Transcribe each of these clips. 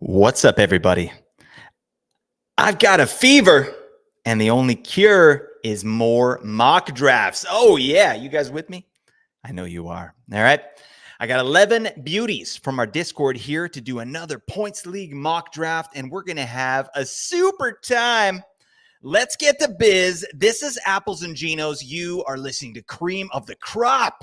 What's up, everybody? I've got a fever, and the only cure is more mock drafts. Oh, yeah. You guys with me? I know you are. All right. I got 11 beauties from our Discord here to do another Points League mock draft, and we're going to have a super time. Let's get to biz. This is Apples and Ginos. You are listening to Cream of the Crop.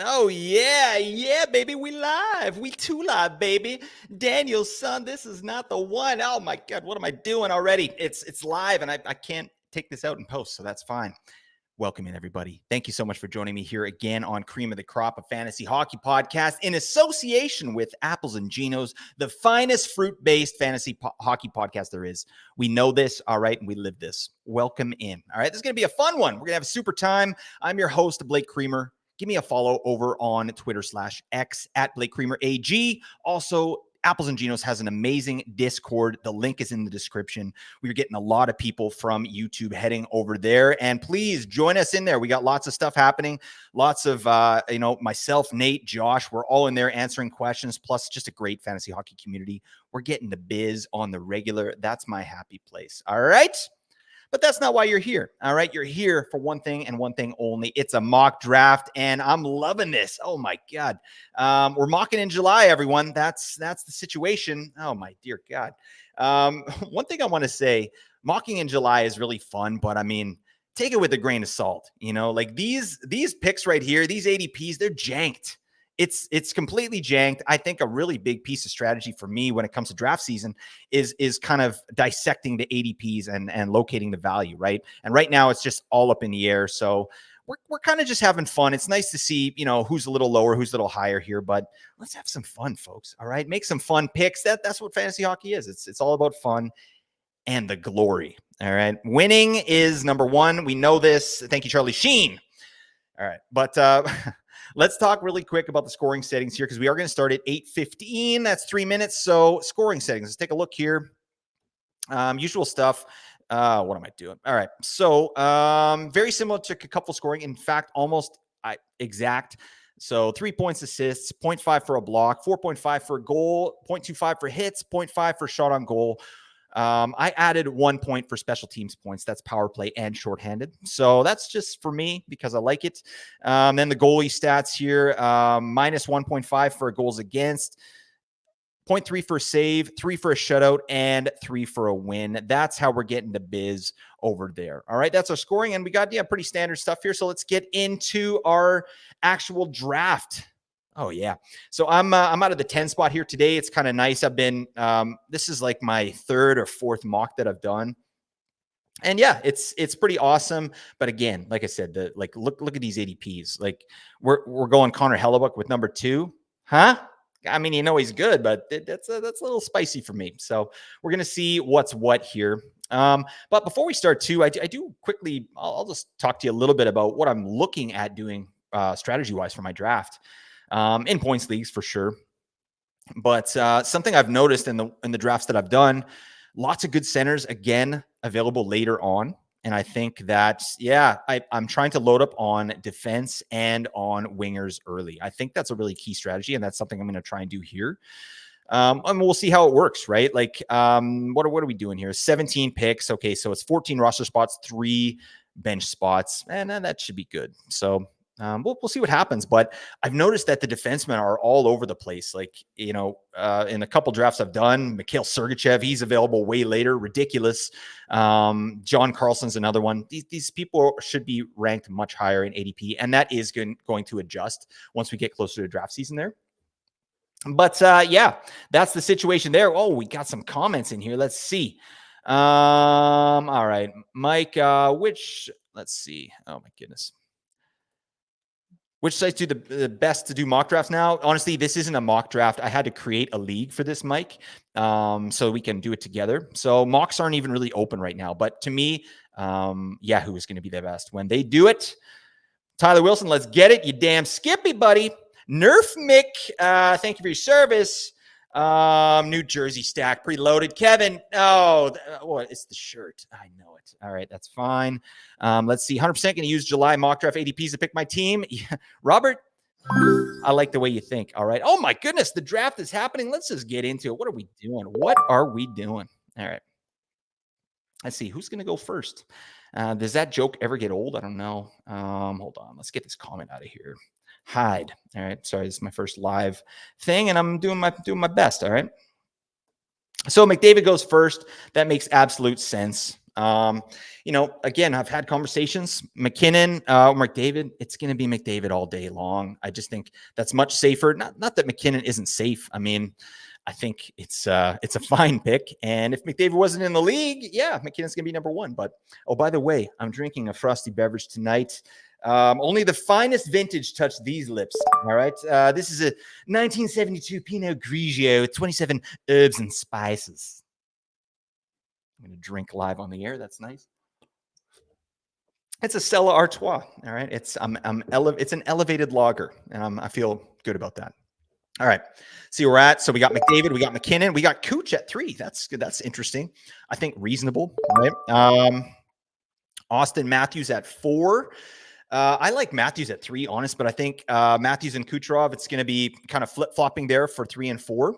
Oh, yeah, baby. We live. We too live, baby. Daniel's son, this is not the one. Oh my God, what am I doing already? It's live, and I can't take this out in post, so that's fine. Welcome in, everybody. Thank you so much for joining me here again on Cream of the Crop, a fantasy hockey podcast in association with Apples and Ginos, the finest fruit-based fantasy hockey podcast there is. We know this, all right, and we live this. Welcome in. All right, this is going to be a fun one. We're going to have a super time. I'm your host, Blake Creamer. Give me a follow over on Twitter/X at Blake Creamer AG. Also, Apples and Ginos has an amazing Discord. The link is in the description. We're getting a lot of people from YouTube heading over there. And please join us in there. We got lots of stuff happening. Lots of, myself, Nate, Josh, we're all in there answering questions, plus just a great fantasy hockey community. We're getting the biz on the regular. That's my happy place. All right. But that's not why you're here. All right. You're here for one thing and one thing only. It's a mock draft, and I'm loving this. Oh my God. We're mocking in July, everyone. That's the situation. Oh my dear God. One thing I want to say, mocking in July is really fun, but I mean, take it with a grain of salt. Like these picks right here, these ADPs, they're janked. It's completely janked. I think a really big piece of strategy for me when it comes to draft season is kind of dissecting the ADPs and locating the value, right? And right now it's just all up in the air. So we're kind of just having fun. It's nice to see, who's a little lower, who's a little higher here, but let's have some fun, folks. All right. Make some fun picks. That's what fantasy hockey is. It's all about fun and the glory. All right. Winning is number one. We know this. Thank you, Charlie Sheen. All right. But let's talk really quick about the scoring settings here because we are going to start at 8:15. That's 3 minutes. So scoring settings. Let's take a look here. Usual stuff. What am I doing? All right. So very similar to a couple scoring. In fact, almost exact. So 3 points assists, 0.5 for a block, 4.5 for a goal, 0.25 for hits, 0.5 for shot on goal. I added 1 point for special teams points. That's power play and shorthanded. So that's just for me because I like it. Then the goalie stats here, minus 1.5 for goals against, 0.3 for a save, 3 for a shutout, and 3 for a win. That's how we're getting the biz over there. All right, that's our scoring. And we got, pretty standard stuff here. So let's get into our actual draft. Oh yeah. So I'm out of the 10 spot here today. It's kind of nice. I've been this is like my third or fourth mock that I've done. And yeah, it's pretty awesome. But again, like I said, look at these ADPs. Like we're going Connor Hellebuck with number 2. Huh? I mean, he's good, but that's a little spicy for me. So we're gonna see what's what here. But before we start too, I do quickly, I'll just talk to you a little bit about what I'm looking at doing strategy-wise for my draft. In points leagues for sure. But something I've noticed in the drafts that I've done, lots of good centers again available later on. And I think that, I'm trying to load up on defense and on wingers early. I think that's a really key strategy, and that's something I'm going to try and do here. And we'll see how it works, right? Like, what are we doing here? 17 picks. Okay, so it's 14 roster spots, 3 bench spots, and that should be good. So we'll see what happens. But I've noticed that the defensemen are all over the place. Like, in a couple drafts I've done, Mikhail Sergachev, he's available way later. Ridiculous. John Carlson's another one. These people should be ranked much higher in ADP, and that is going to adjust once we get closer to draft season there. But that's the situation there. Oh, we got some comments in here. Let's see. All right, Mike, let's see. Oh my goodness. Which sites do the best to do mock drafts now? Honestly, this isn't a mock draft. I had to create a league for this, Mike, so we can do it together. So mocks aren't even really open right now. But to me, Yahoo is going to be the best. When they do it, Tyler Wilson, let's get it. You damn Skippy, buddy. Nerf Mick, thank you for your service. New Jersey stack, preloaded. Kevin, it's the shirt. I know it. All right, that's fine. Let's see. 100% going to use July mock draft ADPs to pick my team. Yeah. Robert, I like the way you think. All right. Oh, my goodness. The draft is happening. Let's just get into it. What are we doing? What are we doing? All right. Let's see. Who's going to go first? Does that joke ever get old? I don't know. Hold on. Let's get this comment out of here. Hide. All right. Sorry, this is my first live thing, and I'm doing my best. All right. So McDavid goes first. That makes absolute sense. Again, I've had conversations. McKinnon, McDavid. It's going to be McDavid all day long. I just think that's much safer. Not that McKinnon isn't safe. I mean, I think it's a fine pick. And if McDavid wasn't in the league, yeah, McKinnon's gonna be number one. But by the way, I'm drinking a frosty beverage tonight. Only the finest vintage touch these lips. All right. This is a 1972 Pinot Grigio with 27 herbs and spices. I'm gonna drink live on the air. That's nice. It's a Stella Artois. All right. It's an elevated lager, and I feel good about that. All right. See where we're at. So we got McDavid, we got McKinnon, we got Cooch at 3. That's good. That's interesting. I think reasonable. Right. Austin Matthews at 4. I like Matthews at 3, honest, but I think Matthews and Kucherov, it's going to be kind of flip-flopping there for 3 and 4.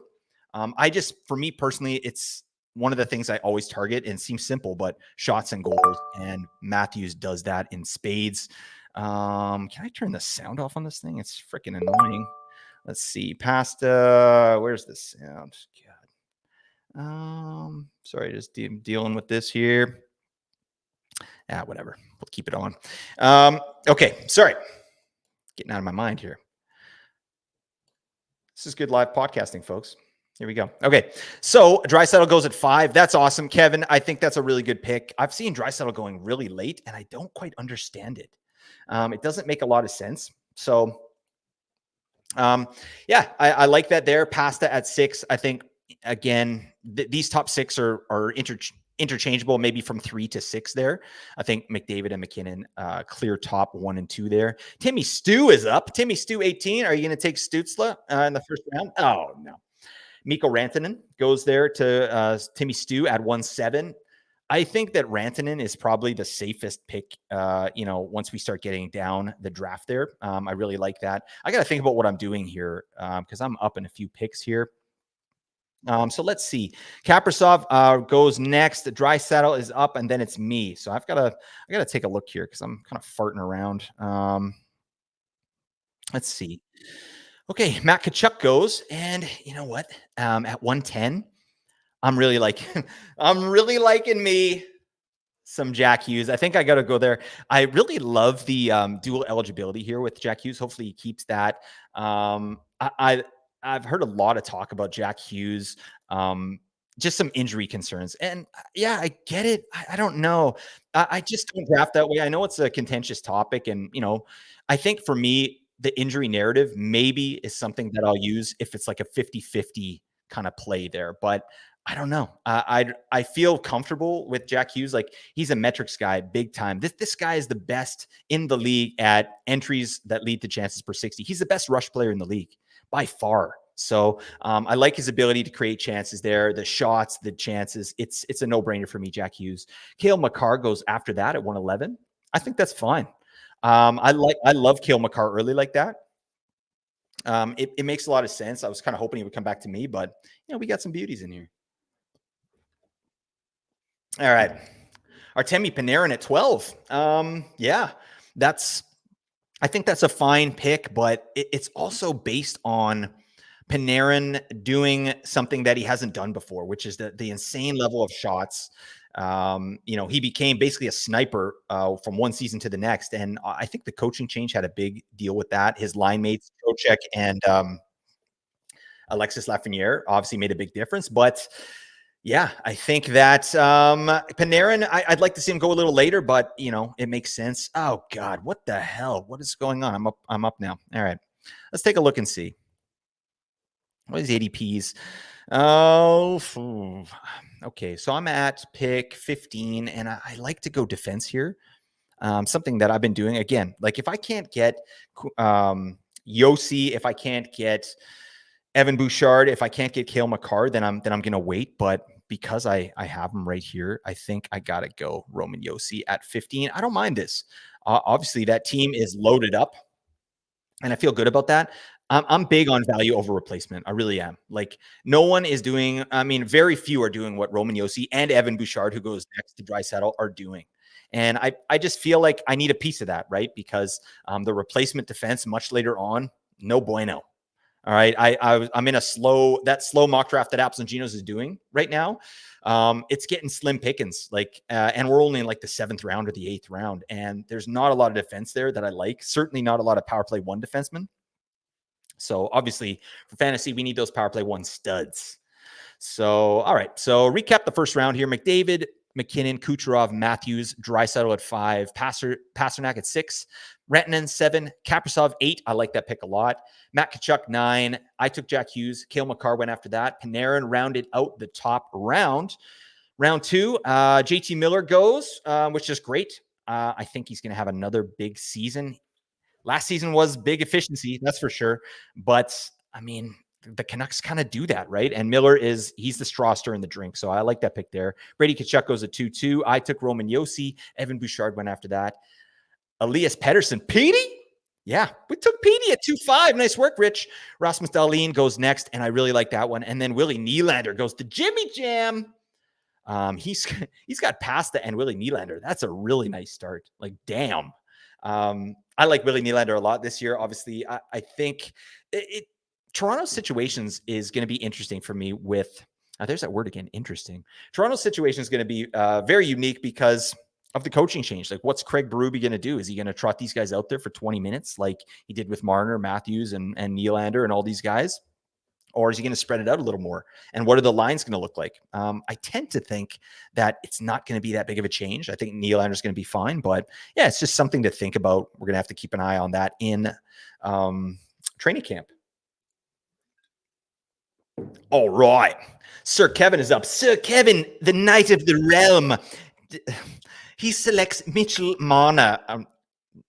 For me personally, it's one of the things I always target, and it seems simple, but shots and goals, and Matthews does that in spades. Can I turn the sound off on this thing? It's freaking annoying. Let's see. Pasta. Where's the sound? God. Sorry, just dealing with this here. Whatever. We'll keep it on. Okay. Sorry. Getting out of my mind here. This is good live podcasting, folks. Here we go. Okay. So Draisaitl goes at 5. That's awesome. Kevin, I think that's a really good pick. I've seen Draisaitl going really late, and I don't quite understand it. It doesn't make a lot of sense. So I like that there. Pasta at 6. I think, again, these top 6 are interchangeable, maybe from 3 to 6 there. I think McDavid and McKinnon, clear top 1 and 2 there. Timmy Stew is up. Timmy Stew 18. Are you going to take Stützle in the first round? Oh, no. Mikko Rantanen goes there to Timmy Stew at 1-7. I think that Rantanen is probably the safest pick, once we start getting down the draft there. I really like that. I got to think about what I'm doing here because I'm up in a few picks here. So let's see. Kaprizov goes next. Draisaitl is up, and then it's me. So I gotta take a look here because I'm kind of farting around. Let's see. Okay, Matt Tkachuk goes, and you know what? At 110. I'm really liking me some Jack Hughes. I think I got to go there. I really love the dual eligibility here with Jack Hughes. Hopefully he keeps that. I've heard a lot of talk about Jack Hughes, just some injury concerns. And yeah, I get it. I don't know. I just don't draft that way. I know it's a contentious topic. And, I think for me, the injury narrative maybe is something that I'll use if it's like a 50-50 kind of play there. But I don't know. I feel comfortable with Jack Hughes. Like, he's a metrics guy, big time. This guy is the best in the league at entries that lead to chances per 60. He's the best rush player in the league by far. So I like his ability to create chances there, the shots, the chances. It's a no-brainer for me, Jack Hughes. Cale Makar goes after that at 111. I think that's fine. I love Cale Makar early like that. It makes a lot of sense. I was kind of hoping he would come back to me, but we got some beauties in here. All right. Artemi Panarin at 12. I think that's a fine pick, but it's also based on Panarin doing something that he hasn't done before, which is the insane level of shots. He became basically a sniper from one season to the next. And I think the coaching change had a big deal with that. His line mates, Trocheck and Alexis Lafreniere, obviously made a big difference. But Yeah, I think that Panarin, I'd like to see him go a little later, but it makes sense. Oh God, what the hell? What is going on? I'm up now. All right. Let's take a look and see. What is ADPs? Oh, okay. So I'm at pick 15, and I like to go defense here. Something that I've been doing again. Like if I can't get Yossi, if I can't get Evan Bouchard, if I can't get Cale Makar, then I'm gonna wait. But because I have him right here, I think I gotta go Roman Yossi at 15. I don't mind this. Obviously, that team is loaded up, and I feel good about that. I'm big on value over replacement. I really am. Like no one is doing. I mean, very few are doing what Roman Yossi and Evan Bouchard, who goes next to Draisaitl, are doing. And I just feel like I need a piece of that, right? Because the replacement defense much later on, no bueno. All right, I'm in that slow mock draft that Apps and Ginos is doing right now. It's getting slim pickings, like, and we're only in like the 7th round or the 8th round, and there's not a lot of defense there that I like. Certainly not a lot of power play one defensemen. So obviously for fantasy, we need those power play one studs. So, all right. So recap the first round here. McDavid, McKinnon, Kucherov, Matthews, Draisaitl at 5, Pasternak at 6, Rantanen 7, Kaprizov 8. I like that pick a lot. Matt Tkachuk 9. I took Jack Hughes. Cale Makar went after that. Panarin rounded out the top round. Round 2, JT Miller goes, which is great. I think he's going to have another big season. Last season was big efficiency, that's for sure. But I mean, the Canucks kind of do that, right? And Miller he's the straw stirring the drink. So I like that pick there. Brady Tkachuk goes at 2-2. I took Roman Yossi. Evan Bouchard went after that. Elias Pettersson. Petey? Yeah, we took Petey at 2-5. Nice work, Rich. Rasmus Dahlin goes next, and I really like that one. And then Willie Nylander goes to Jimmy Jam. He's got Pasta and Willie Nylander. That's a really nice start. Like, damn. I like Willie Nylander a lot this year. Obviously, I think Toronto's situations is going to be interesting for me with, there's that word again, interesting. Toronto's situation is going to be very unique because of the coaching change. Like, what's Craig Berube going to do? Is he going to trot these guys out there for 20 minutes like he did with Marner, Matthews, and Nylander and all these guys? Or is he going to spread it out a little more? And what are the lines going to look like? I tend to think that it's not going to be that big of a change. I think Nylander's going to be fine, but yeah, it's just something to think about. We're going to have to keep an eye on that in training camp. All right. Sir Kevin is up. Sir Kevin, the knight of the realm. He selects Mitchell Marner.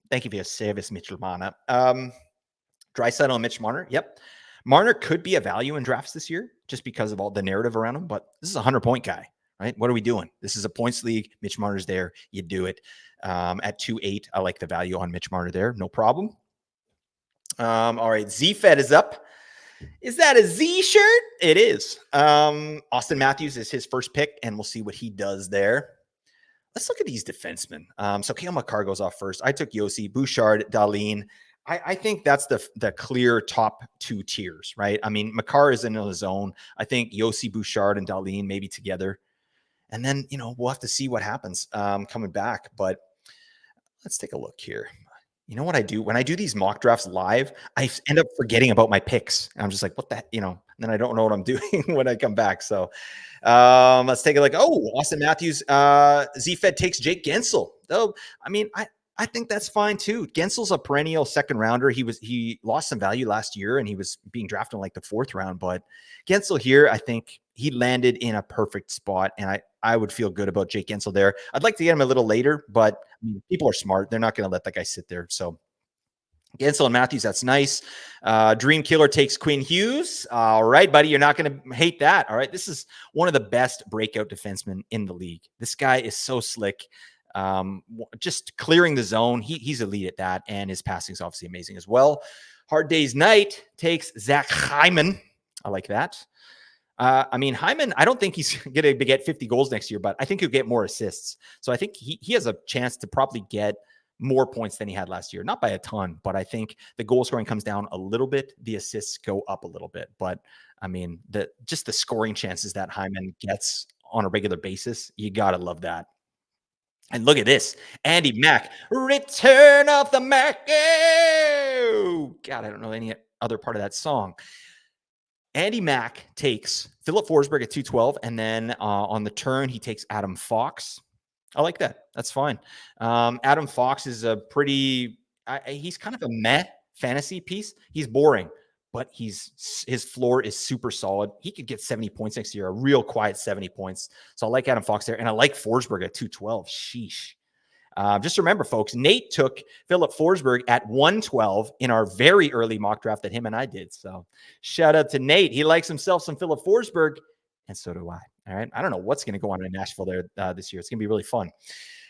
Thank you for your service, Mitchell Marner. Draisaitl and Mitch Marner. Yep. Marner could be a value in drafts this year just because of all the narrative around him, but this is a 100-point guy, right? What are we doing? This is a points league. Mitch Marner's there. You do it. At 2.8, I like the value on Mitch Marner there. No problem. All right. Z-Fed is up. Is that a Z shirt? It is. Austin Matthews is his first pick, and we'll see what he does there. Let's look at these defensemen. So Cale Makar goes off first. I took Yossi, Bouchard, Dahlin. I think that's the clear top 2 tiers, right? I mean, Makar is in his own. I think Yossi, Bouchard, and Dahlin maybe together. And then, we'll have to see what happens coming back. But let's take a look here. You know what I do? When I do these mock drafts live, I end up forgetting about my picks. And I'm just like, what the, and then I don't know what I'm doing when I come back. So let's take a look. Oh, Austin Matthews, Z-Fed takes Jake Gensel. Oh, I mean, I think that's fine too. Gensel's a perennial second rounder. He lost some value last year and he was being drafted in like the 4th round, but Gensel here, I think he landed in a perfect spot. And I would feel good about Jake Gensel there. I'd like to get him a little later, but people are smart. They're not going to let that guy sit there. So Gensel and Matthews, that's nice. Dream Killer takes Quinn Hughes. All right, buddy, you're not going to hate that. All right, this is one of the best breakout defensemen in the league. This guy is so slick. Just clearing the zone. He's elite at that, and his passing is obviously amazing as well. Hard Day's Night takes Zach Hyman. I like that. I mean, Hyman, I don't think he's going to get 50 goals next year, but I think he'll get more assists. So I think he has a chance to probably get more points than he had last year. Not by a ton, but I think the goal scoring comes down a little bit. The assists go up a little bit. But I mean, just the scoring chances that Hyman gets on a regular basis, you got to love that. And look at this. Andy Mack. Return of the Mac. Oh, God, I don't know any other part of that song. Andy Mack takes Philip Forsberg at 212, and then on the turn, he takes Adam Fox. I like that. That's fine. Adam Fox is a pretty, he's kind of a meh fantasy piece. He's boring, but his floor is super solid. He could get 70 points next year, a real quiet 70 points. So I like Adam Fox there, and I like Forsberg at 212. Sheesh. Just remember, folks, Nate took Philip Forsberg at 112 in our very early mock draft that him and I did. So shout out to Nate. He likes himself some Philip Forsberg, and so do I. All right. I don't know what's going to go on in Nashville there this year. It's going to be really fun.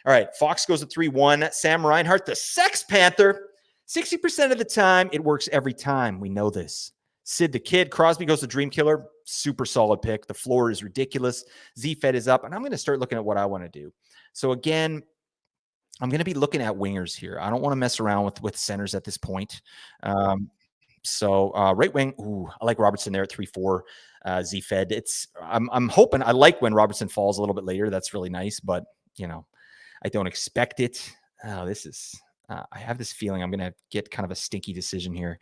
All right. Fox goes to 3-1. Sam Reinhart, the Sex Panther. 60% of the time, it works every time. We know this. Sid the Kid. Crosby goes to Dream Killer. Super solid pick. The floor is ridiculous. Z-Fed is up, and I'm going to start looking at what I want to do. So again, I'm going to be looking at wingers here. I don't want to mess around with centers at this point. So right wing, ooh, I like Robertson there at 3-4. Z-Fed. I'm hoping, I like when Robertson falls a little bit later. That's really nice, but I don't expect it. Oh, this is. I have this feeling I'm going to get kind of a stinky decision here.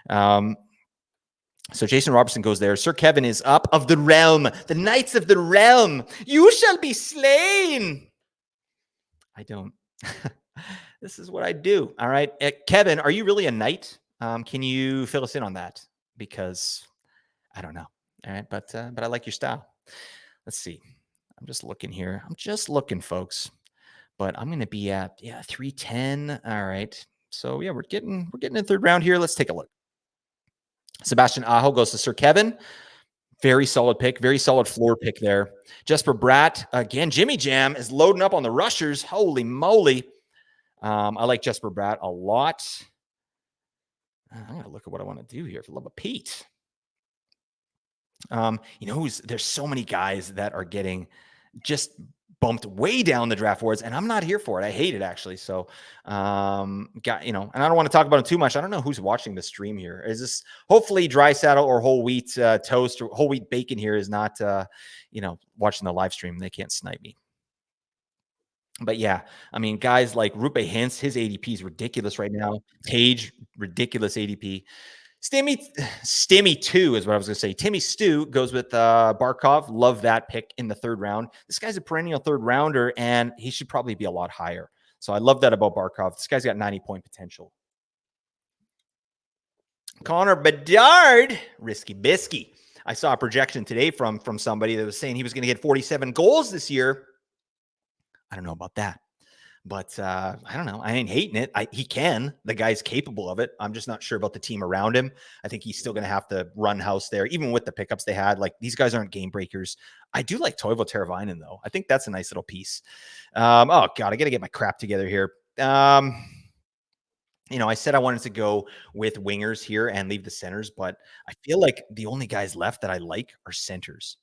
So Jason Robertson goes there. Sir Kevin is up. Of the realm, the knights of the realm. You shall be slain. I don't. This is what I do. All right. Kevin, are you really a knight? Can you fill us in on that? Because I don't know. All right. But I like your style. Let's see. I'm just looking here. I'm just looking, folks. But I'm going to be at 310. All right. So yeah, we're getting in the third round here. Let's take a look. Sebastian Aho goes to Sir Kevin. Very solid pick. Very solid floor pick there. Jesper Bratt. Again, Jimmy Jam is loading up on the rushers. Holy moly. I like Jesper Bratt a lot. I'm going to look at what I want to do here for the love of Pete. There's so many guys that are getting just bumped way down the draft boards, and I'm not here for it. I hate it, actually. So, and I don't want to talk about it too much. I don't know who's watching the stream here. Is this hopefully dry saddle or whole wheat toast or whole wheat bacon here is not, watching the live stream. They can't snipe me. But yeah, I mean, guys like Rupe Hintz, his ADP is ridiculous right now. Tage, ridiculous ADP. Stimmy 2 is what I was going to say. Timmy Stu goes with Barkov. Love that pick in the third round. This guy's a perennial third rounder, and he should probably be a lot higher. So I love that about Barkov. This guy's got 90-point potential. Connor Bedard, risky bisky. I saw a projection today from somebody that was saying he was going to get 47 goals this year. I don't know about that. But I don't know. I ain't hating it. He can. The guy's capable of it. I'm just not sure about the team around him. I think he's still going to have to run house there, even with the pickups they had. Like, these guys aren't game breakers. I do like Toivo Teravainen, though. I think that's a nice little piece. Oh, God, I got to get my crap together here. I said I wanted to go with wingers here and leave the centers, but I feel like the only guys left that I like are centers.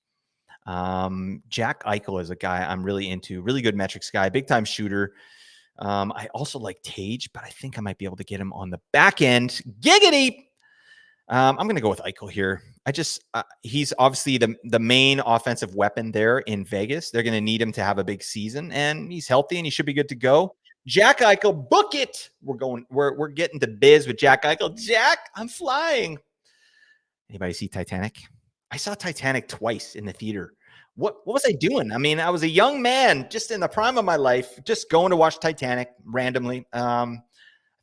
Jack Eichel is a guy I'm really into. Really good metrics guy, big time shooter. I also like Tage, but I think I might be able to get him on the back end. Giggity. I'm going to go with Eichel here. He's obviously the main offensive weapon there in Vegas. They're going to need him to have a big season, and he's healthy and he should be good to go. Jack Eichel, book it. We're getting to biz with Jack Eichel. Jack, I'm flying. Anybody see Titanic? I saw Titanic twice in the theater. What was I doing? I mean, I was a young man, just in the prime of my life, just going to watch Titanic randomly. I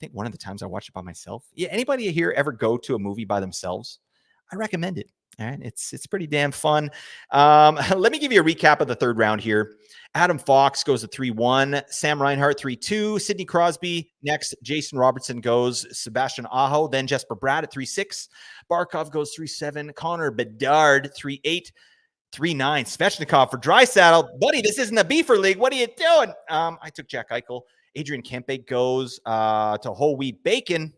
think one of the times I watched it by myself. Yeah, anybody here ever go to a movie by themselves? I recommend it. All right, it's pretty damn fun. Let me give you a recap of the third round here. Adam Fox goes to 3-1. Sam Reinhart 3-2. Sidney Crosby next. Jason Robertson goes. Sebastian Aho. Then Jesper Bratt at 3-6. Barkov goes 3-7. Connor Bedard 3-8. 3-9. Svechnikov for dry saddle. Buddy, this isn't a beefer league. What are you doing? I took Jack Eichel. Adrian Kempe goes to whole wheat bacon.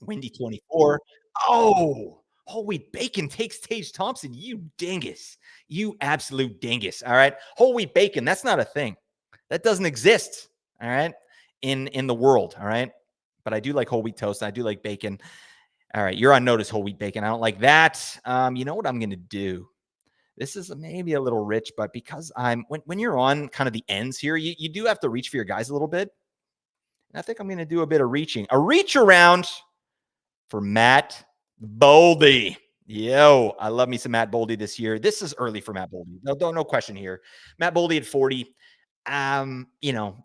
Windy 24. Oh, whole wheat bacon takes Tage Thompson. You dingus. You absolute dingus. All right. Whole wheat bacon. That's not a thing. That doesn't exist. All right. In the world. All right. But I do like whole wheat toast. And I do like bacon. All right. You're on notice, whole wheat bacon. I don't like that. You know what I'm going to do? This is maybe a little rich, but because when you're on kind of the ends here, you do have to reach for your guys a little bit. And I think I'm going to do a bit of reaching. A reach around for Matt Boldy. Yo, I love me some Matt Boldy this year. This is early for Matt Boldy. No question here. Matt Boldy at 40. You know,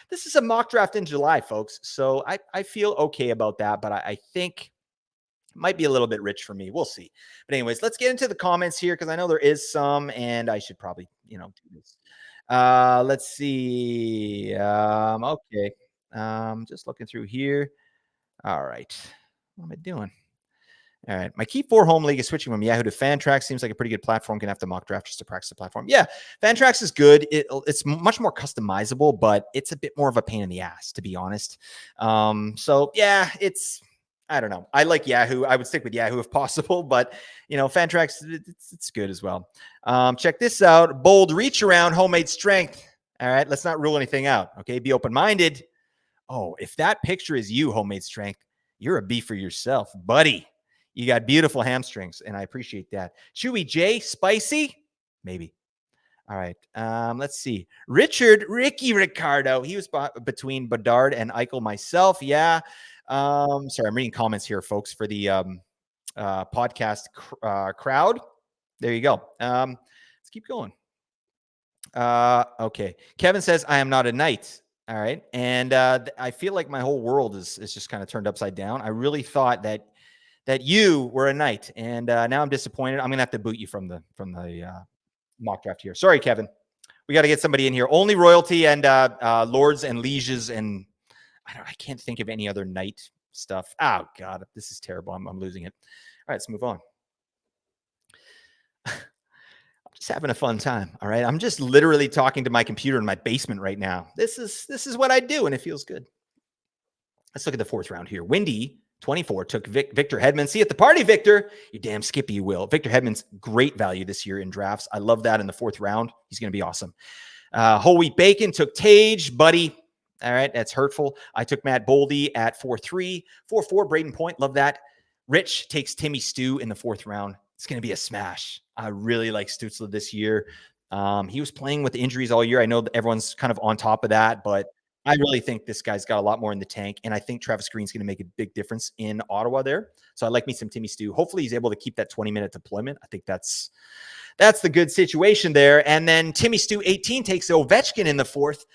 this is a mock draft in July, folks. So I feel okay about that, but I think it might be a little bit rich for me. We'll see. But anyways, let's get into the comments here because I know there is some, and I should probably, do this. Let's see. Okay. Just looking through here. All right. What am I doing? All right. My key for home league is switching from Yahoo to Fantrax. Seems like a pretty good platform. Can have to mock draft just to practice the platform. Yeah, Fantrax is good. It's much more customizable, but it's a bit more of a pain in the ass, to be honest. So yeah, I don't know. I like Yahoo. I would stick with Yahoo if possible, but Fantrax, it's good as well. Check this out. Bold reach around homemade strength. All right. Let's not rule anything out. Okay. Be open-minded. Oh, if that picture is you, homemade strength, you're a B for yourself, buddy. You got beautiful hamstrings, and I appreciate that. Chewy J, spicy? Maybe. All right. Let's see. Ricky Ricardo. He was between Bedard and Eichel myself. Yeah. Sorry, I'm reading comments here, folks, for the podcast crowd. There you go. Let's keep going. Okay. Kevin says, I am not a knight. All right. And I feel like my whole world is just kind of turned upside down. I really thought that you were a knight, and now I'm disappointed. I'm gonna have to boot you from the mock draft here. Sorry, Kevin. We got to get somebody in here. Only royalty and lords and lieges, and I can't think of any other knight stuff. Oh God, this is terrible. I'm losing it. All right, let's move on. I'm just having a fun time. All right, I'm just literally talking to my computer in my basement right now. This is what I do, and it feels good. Let's look at the fourth round here. Windy 24 took Victor Hedman. See you at the party, Victor. You damn skippy, you will. Victor Hedman's great value this year in drafts. I love that in the fourth round. He's going to be awesome. Whole wheat bacon took Tage, buddy. All right, that's hurtful. I took Matt Boldy at 4-3. 4-4, Braden Point. Love that. Rich takes Timmy Stu in the fourth round. It's going to be a smash. I really like Stützle this year. He was playing with injuries all year. I know that everyone's kind of on top of that, but I really think this guy's got a lot more in the tank, and I think Travis Green's going to make a big difference in Ottawa there. So I like me some Timmy Stu. Hopefully he's able to keep that 20-minute deployment. I think that's the good situation there. And then Timmy Stu 18 takes Ovechkin in the fourth.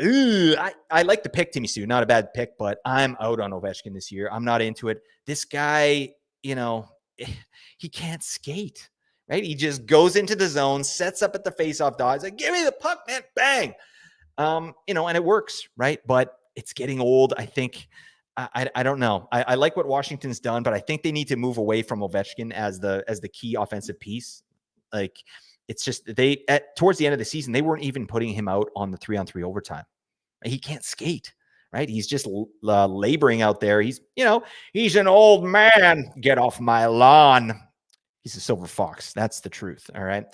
Ooh, I like the pick, Timmy Stu. Not a bad pick, but I'm out on Ovechkin this year. I'm not into it. This guy, he can't skate, right? He just goes into the zone, sets up at the faceoff dot. He's like, give me the puck, man, bang. And it works, right? But it's getting old. I think, I don't know. I like what Washington's done, but I think they need to move away from Ovechkin as the key offensive piece. Like, it's just towards the end of the season, they weren't even putting him out on the 3-on-3 overtime. He can't skate, right? He's just laboring out there. He's an old man. Get off my lawn. He's a silver fox. That's the truth. All right.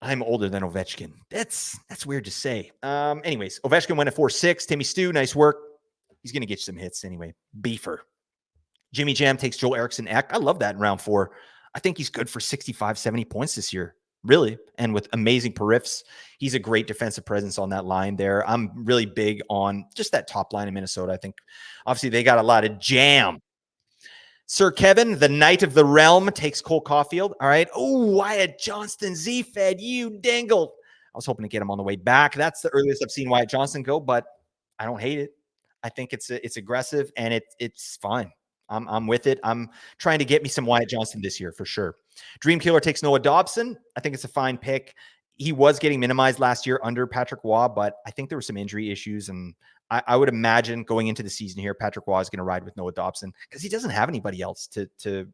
I'm older than Ovechkin. That's weird to say. Anyways, Ovechkin went at 4-6. Timmy Stu, nice work. He's going to get you some hits anyway. Beefer. Jimmy Jam takes Joel Eriksson Ek. I love that in round 4. I think he's good for 65, 70 points this year. Really. And with amazing periffs, he's a great defensive presence on that line there. I'm really big on just that top line in Minnesota. I think obviously they got a lot of jam. Sir Kevin, the Knight of the Realm, takes Cole Caulfield. All right. Oh, Wyatt Johnston, Z-Fed, you dangled. I was hoping to get him on the way back. That's the earliest I've seen Wyatt Johnston go, but I don't hate it. I think it's aggressive and it's fine. I'm with it. I'm trying to get me some Wyatt Johnston this year for sure. Dream Killer takes Noah Dobson. I think it's a fine pick. He was getting minimized last year under Patrick Waugh, but I think there were some injury issues, and I would imagine going into the season here, Patrick Waugh is going to ride with Noah Dobson because he doesn't have anybody else to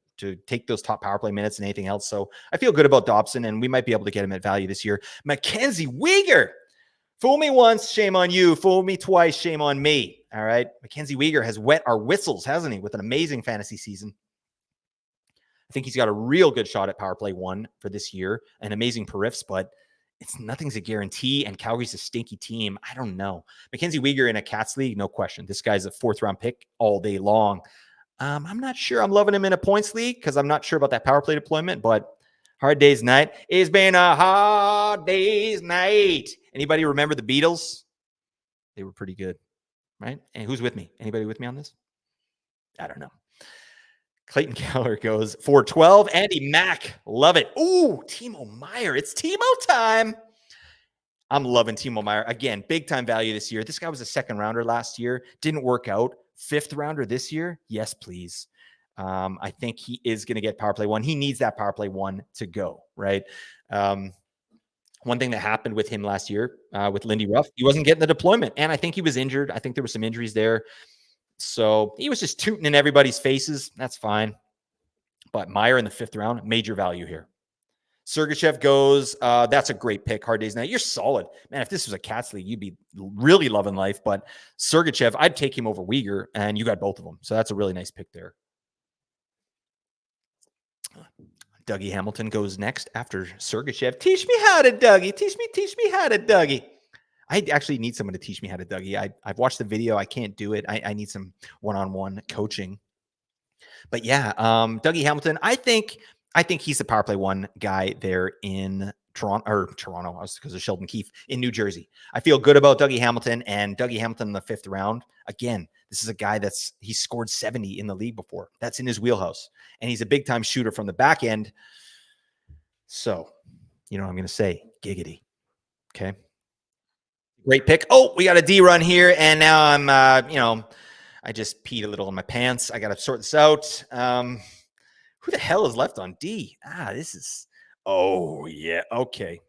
take those top power play minutes and anything else. So I feel good about Dobson, and we might be able to get him at value this year. Mackenzie Weegar. Fool me once, shame on you. Fool me twice, shame on me. All right. Mackenzie Weegar has wet our whistles, hasn't he, with an amazing fantasy season. I think he's got a real good shot at power play 1 for this year and amazing periffs, but nothing's a guarantee, and Calgary's a stinky team. I don't know. Mackenzie Weegar in a Cats league, no question. This guy's a 4th-round pick all day long. I'm not sure I'm loving him in a points league because I'm not sure about that power play deployment, but hard day's night. It's been a hard day's night. Anybody remember the Beatles? They were pretty good, right? And who's with me? Anybody with me on this? I don't know. Clayton Keller goes 412. Andy Mack, love it. Ooh, Timo Meyer. It's Timo time. I'm loving Timo Meyer. Again, big time value this year. This guy was a second rounder last year. Didn't work out. Fifth rounder this year. Yes, please. I think he is going to get power play one. He needs that power play one to go, right? Um, one thing that happened with him last year with Lindy Ruff, he wasn't getting the deployment. And I think he was injured. I think there were some injuries there. So he was just tooting in everybody's faces. That's fine. But Meyer in the fifth round, major value here. Sergachev goes, that's a great pick. Hard Days Night. You're solid. Man, if this was a Cats league, you'd be really loving life. But Sergachev, I'd take him over Uyghur, and you got both of them. So that's a really nice pick there. Dougie Hamilton goes next after Sergachev. Teach me how to Dougie. Teach me how to Dougie. I actually need someone to teach me how to Dougie. I've watched the video. I can't do it. I need some one-on-one coaching. But yeah, Dougie Hamilton, I think he's the power play one guy there in Toronto, because of Sheldon Keefe in New Jersey. I feel good about Dougie Hamilton, and Dougie Hamilton in the fifth round. Again, this is a guy he scored 70 in the league before. That's in his wheelhouse. And he's a big time shooter from the back end. So, you know what I'm going to say? Giggity. Okay. Great pick. Oh, we got a D run here. And now I'm, I just peed a little in my pants. I got to sort this out. Who the hell is left on D? This is, oh, yeah. Okay.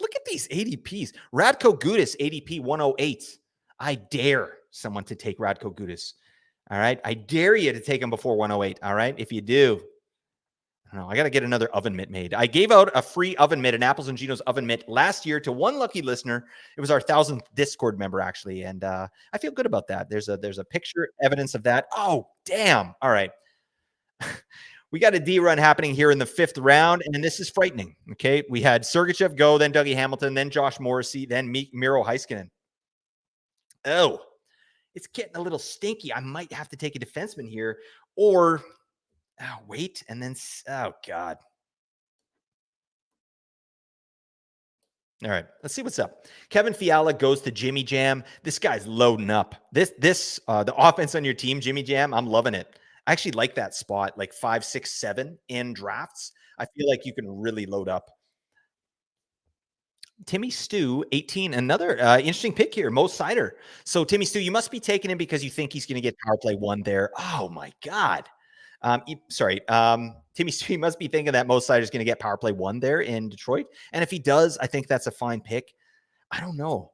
Look at these ADPs. Radko Gudas, ADP 108. I dare someone to take Radko Gudas. All right. I dare you to take him before 108. All right. If you do, I don't know. I got to get another oven mitt made. I gave out a free oven mitt, an Apples and Ginos oven mitt last year to one lucky listener. It was our 1,000th Discord member, actually. And I feel good about that. There's a picture evidence of that. Oh, damn. All right. We got a D run happening here in the fifth round, and this is frightening. Okay. We had Sergachev go, then Dougie Hamilton, then Josh Morrissey, then Miro Heiskanen. Oh, it's getting a little stinky. I might have to take a defenseman here, or wait, and then, oh, God. All right, let's see what's up. Kevin Fiala goes to Jimmy Jam. This guy's loading up. The offense on your team, Jimmy Jam, I'm loving it. I actually like that spot, like 5, 6, 7 in drafts. I feel like you can really load up. Timmy Stew, 18, another interesting pick here, Mo Sider. So Timmy Stew, you must be taking him because you think he's going to get power play one there. Oh my God. Timmy Stew, you must be thinking that Mo Sider is going to get power play one there in Detroit. And if he does, I think that's a fine pick. I don't know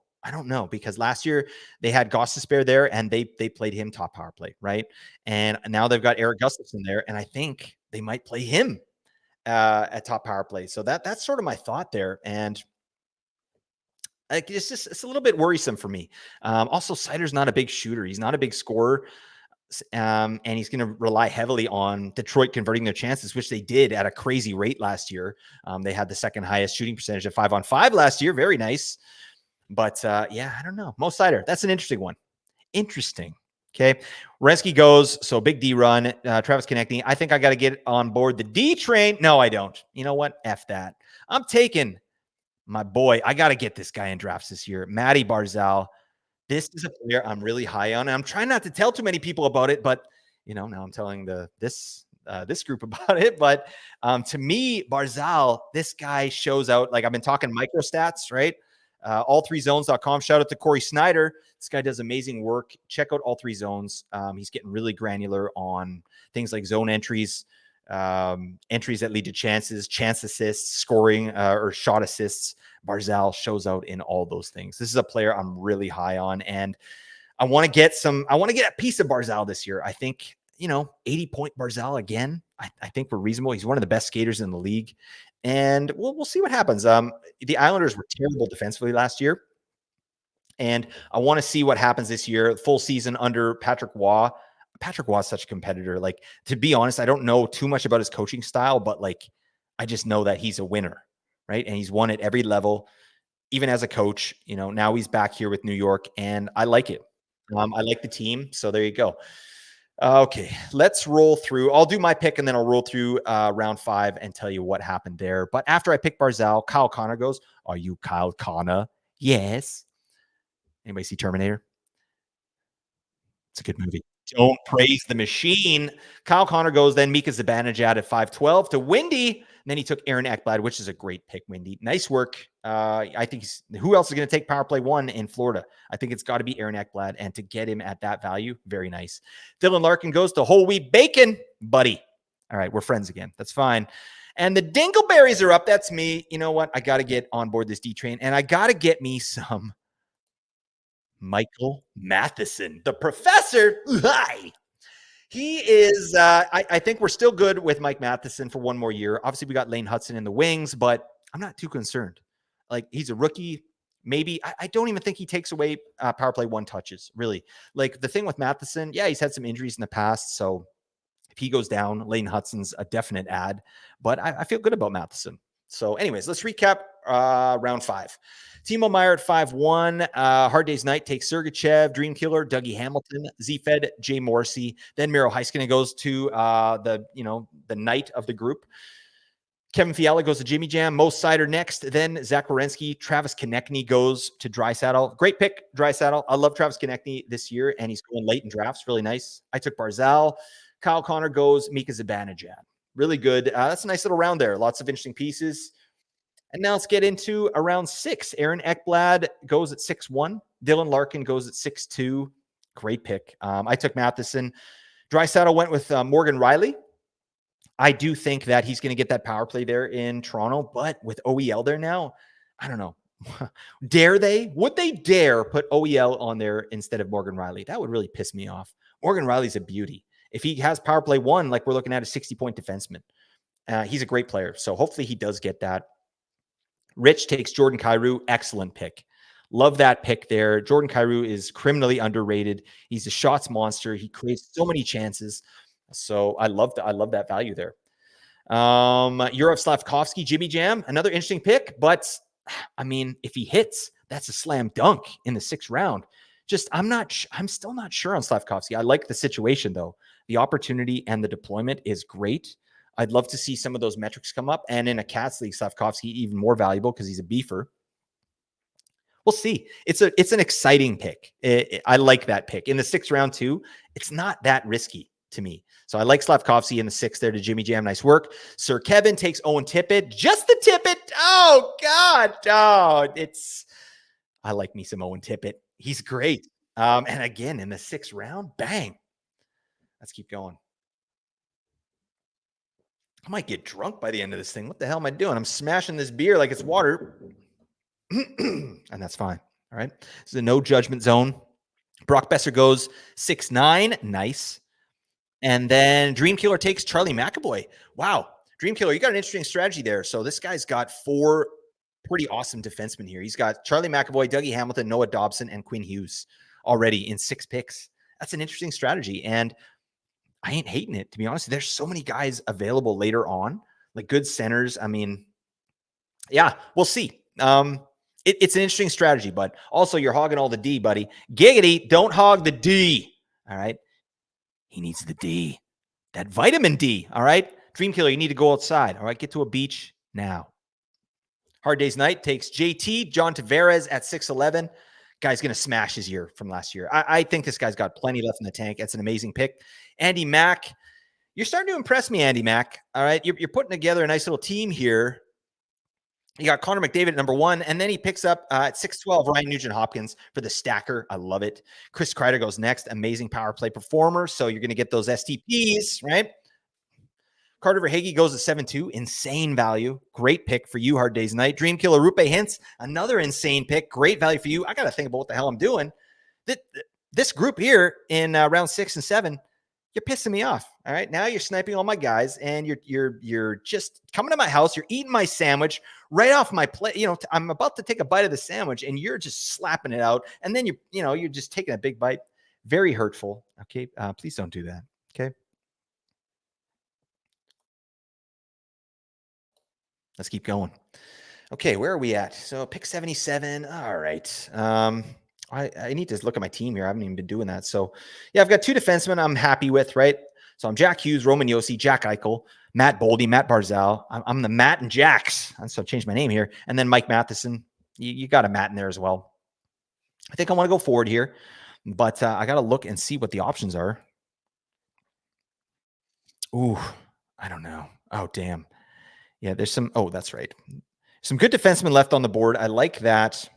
because last year they had Gostisbehere there and they played him top power play, right? And now they've got Eric Gustafson there, and I think they might play him at top power play. So that's sort of my thought there. And like it's a little bit worrisome for me. Also, Sider's not a big shooter. He's not a big scorer. And he's going to rely heavily on Detroit converting their chances, which they did at a crazy rate last year. They had the second highest shooting percentage at 5-on-5 last year. Very nice. But yeah, I don't know. Mo Sider, that's an interesting one. Interesting. Okay. Resky goes, so big D run. Travis connecting. I think I got to get on board the D train. No, I don't. You know what? F that. I'm taking my boy. I got to get this guy in drafts this year. Matty Barzal. This is a player I'm really high on. And I'm trying not to tell too many people about it, but now I'm telling this group about it. But to me, Barzal, this guy shows out. Like I've been talking micro stats, right? All3zones.com. Shout out to Corey Snyder. This guy does amazing work. Check out All 3 Zones. He's getting really granular on things like zone entries, entries that lead to chances, chance assists, scoring, or shot assists. Barzal shows out in all those things. This is a player I'm really high on, and I want to get a piece of Barzal this year. I think, 80-point Barzal again. I think we're reasonable. He's one of the best skaters in the league, and we'll see what happens. The Islanders were terrible defensively last year, and I want to see what happens this year. Full season under Patrick Waugh. Patrick Waugh is such a competitor. Like, to be honest, I don't know too much about his coaching style, but like, I just know that he's a winner, right? And he's won at every level, even as a coach. Now he's back here with New York, and I like it. I like the team. So there you go. Okay, let's roll through. I'll do my pick, and then I'll roll through round 5 and tell you what happened there. But after I pick Barzal, Kyle Connor goes, "Are you Kyle Connor?" Yes. Anybody see Terminator? It's a good movie. Don't praise the machine. Kyle Connor goes, then Mika Zibanejad at 5'12 to Windy. And then he took Aaron Ekblad, which is a great pick, Windy. Nice work. I think who else is going to take power play 1 in Florida? I think it's got to be Aaron Ekblad. And to get him at that value, very nice. Dylan Larkin goes to whole wheat bacon, buddy. All right, we're friends again. That's fine. And the Dingleberries are up. That's me. You know what? I got to get on board this D train, and I got to get me some Michael Matheson, the professor. Hi. He is, I think we're still good with Mike Matheson for one more year. Obviously, we got Lane Hudson in the wings, but I'm not too concerned. Like, he's a rookie. Maybe, I don't even think he takes away power play 1 touches, really. Like, the thing with Matheson, yeah, he's had some injuries in the past, so if he goes down, Lane Hudson's a definite add, but I feel good about Matheson. So anyways, let's recap round 5. Timo Meyer at 5'1". Hard Day's Night takes Sergachev, Dream Killer, Dougie Hamilton, Z-Fed, Jay Morrissey. Then Miro Heiskanen goes to the night of the group. Kevin Fiala goes to Jimmy Jam. Mo Sider next. Then Zach Werenski. Travis Konechny goes to Draisaitl. Great pick, Draisaitl. I love Travis Konechny this year, and he's going late in drafts. Really nice. I took Barzal. Kyle Connor goes Mika Zibanejad. Really good. That's a nice little round there. Lots of interesting pieces. And now let's get into a round 6. Aaron Ekblad goes at 6'1". Dylan Larkin goes at 6'2". Great pick. I took Matheson. Draisaitl went with Morgan Riley. I do think that he's going to get that power play there in Toronto, but with OEL there now, I don't know. Dare they? Would they dare put OEL on there instead of Morgan Riley? That would really piss me off. Morgan Riley's a beauty. If he has power play 1, like we're looking at a 60-point defenseman, he's a great player. So hopefully he does get that. Rich takes Jordan Kyrou. Excellent pick. Love that pick there. Jordan Kyrou is criminally underrated. He's a shots monster. He creates so many chances. So I love that value there. Yurov Slavkovsky, Jimmy Jam, another interesting pick. But I mean, if he hits, that's a slam dunk in the 6th round. I'm still not sure on Slavkovsky. I like the situation though. The opportunity and the deployment is great. I'd love to see some of those metrics come up. And in a Cats League, Slavkovsky even more valuable because he's a beefer. We'll see. It's an exciting pick. I like that pick. In the 6th round too, it's not that risky to me. So I like Slavkovsky in the 6th there to Jimmy Jam. Nice work. Sir Kevin takes Owen Tippett. Just the Tippett. Oh, God. Oh, I like me some Owen Tippett. He's great. And again, in the 6th round, bang. Let's keep going. I might get drunk by the end of this thing. What the hell am I doing? I'm smashing this beer like it's water. And that's fine. All right. This is a no judgment zone. Brock Besser goes 6'9". Nice. And then Dream Killer takes Charlie McAvoy. Wow. Dream Killer, you got an interesting strategy there. So this guy's got 4 pretty awesome defensemen here. He's got Charlie McAvoy, Dougie Hamilton, Noah Dobson, and Quinn Hughes already in 6 picks. That's an interesting strategy. And I ain't hating it, to be honest. There's so many guys available later on, like good centers. I mean, yeah, we'll see. It's an interesting strategy, but also you're hogging all the D, buddy. Giggity, don't hog the D. All right. He needs the D, that vitamin D. All right. Dream Killer, you need to go outside. All right. Get to a beach now. Hard Day's Night takes JT, John Tavares at 6'11". Guy's going to smash his year from last year. I think this guy's got plenty left in the tank. That's an amazing pick. Andy Mack, you're starting to impress me, Andy Mack. All right. You're putting together a nice little team here. You got Connor McDavid at number 1, and then he picks up at 6'12", Ryan Nugent-Hopkins for the stacker. I love it. Chris Kreider goes next. Amazing power play performer. So you're going to get those STPs, right? Carter Verhaeghe goes at 7'2", insane value. Great pick for you, Hard Day's Night. Dream Killer Rupe Hintz, another insane pick. Great value for you. I got to think about what the hell I'm doing. This group here in round 6 and 7, you're pissing me off. All right. Now you're sniping all my guys, and you're just coming to my house. You're eating my sandwich right off my plate. You know, I'm about to take a bite of the sandwich, and you're just slapping it out. And then you're just taking a big bite. Very hurtful. Okay. Please don't do that. Okay. Let's keep going. Okay. Where are we at? So pick 77. All right. I need to look at my team here. I haven't even been doing that. So yeah, I've got 2 defensemen I'm happy with, right? So I'm Jack Hughes, Roman Yossi, Jack Eichel, Matt Boldy, Matt Barzal. I'm the Matt and Jacks. So I changed my name here. And then Mike Matheson. You got a Matt in there as well. I think I want to go forward here, but I got to look and see what the options are. Ooh, I don't know. Oh, damn. Yeah, there's some. Oh, that's right. Some good defensemen left on the board. I like that.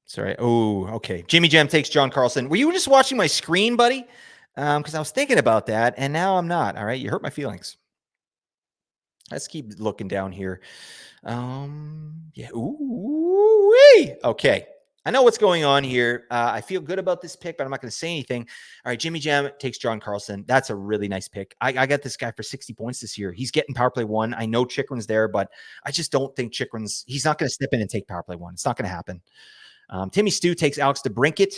Sorry. Oh, okay. Jimmy Jam takes John Carlson. Were you just watching my screen, buddy? Because I was thinking about that, and now I'm not. All right, you hurt my feelings. Let's keep looking down here. Yeah. Ooh. Okay. I know what's going on here. I feel good about this pick, but I'm not going to say anything. All right, Jimmy Jam takes John Carlson. That's a really nice pick. I got this guy for 60 points this year. He's getting power play one. I know Chikrin's there, but I just don't think he's not going to step in and take power play one. It's not going to happen. Timmy Stu takes Alex DeBrincat.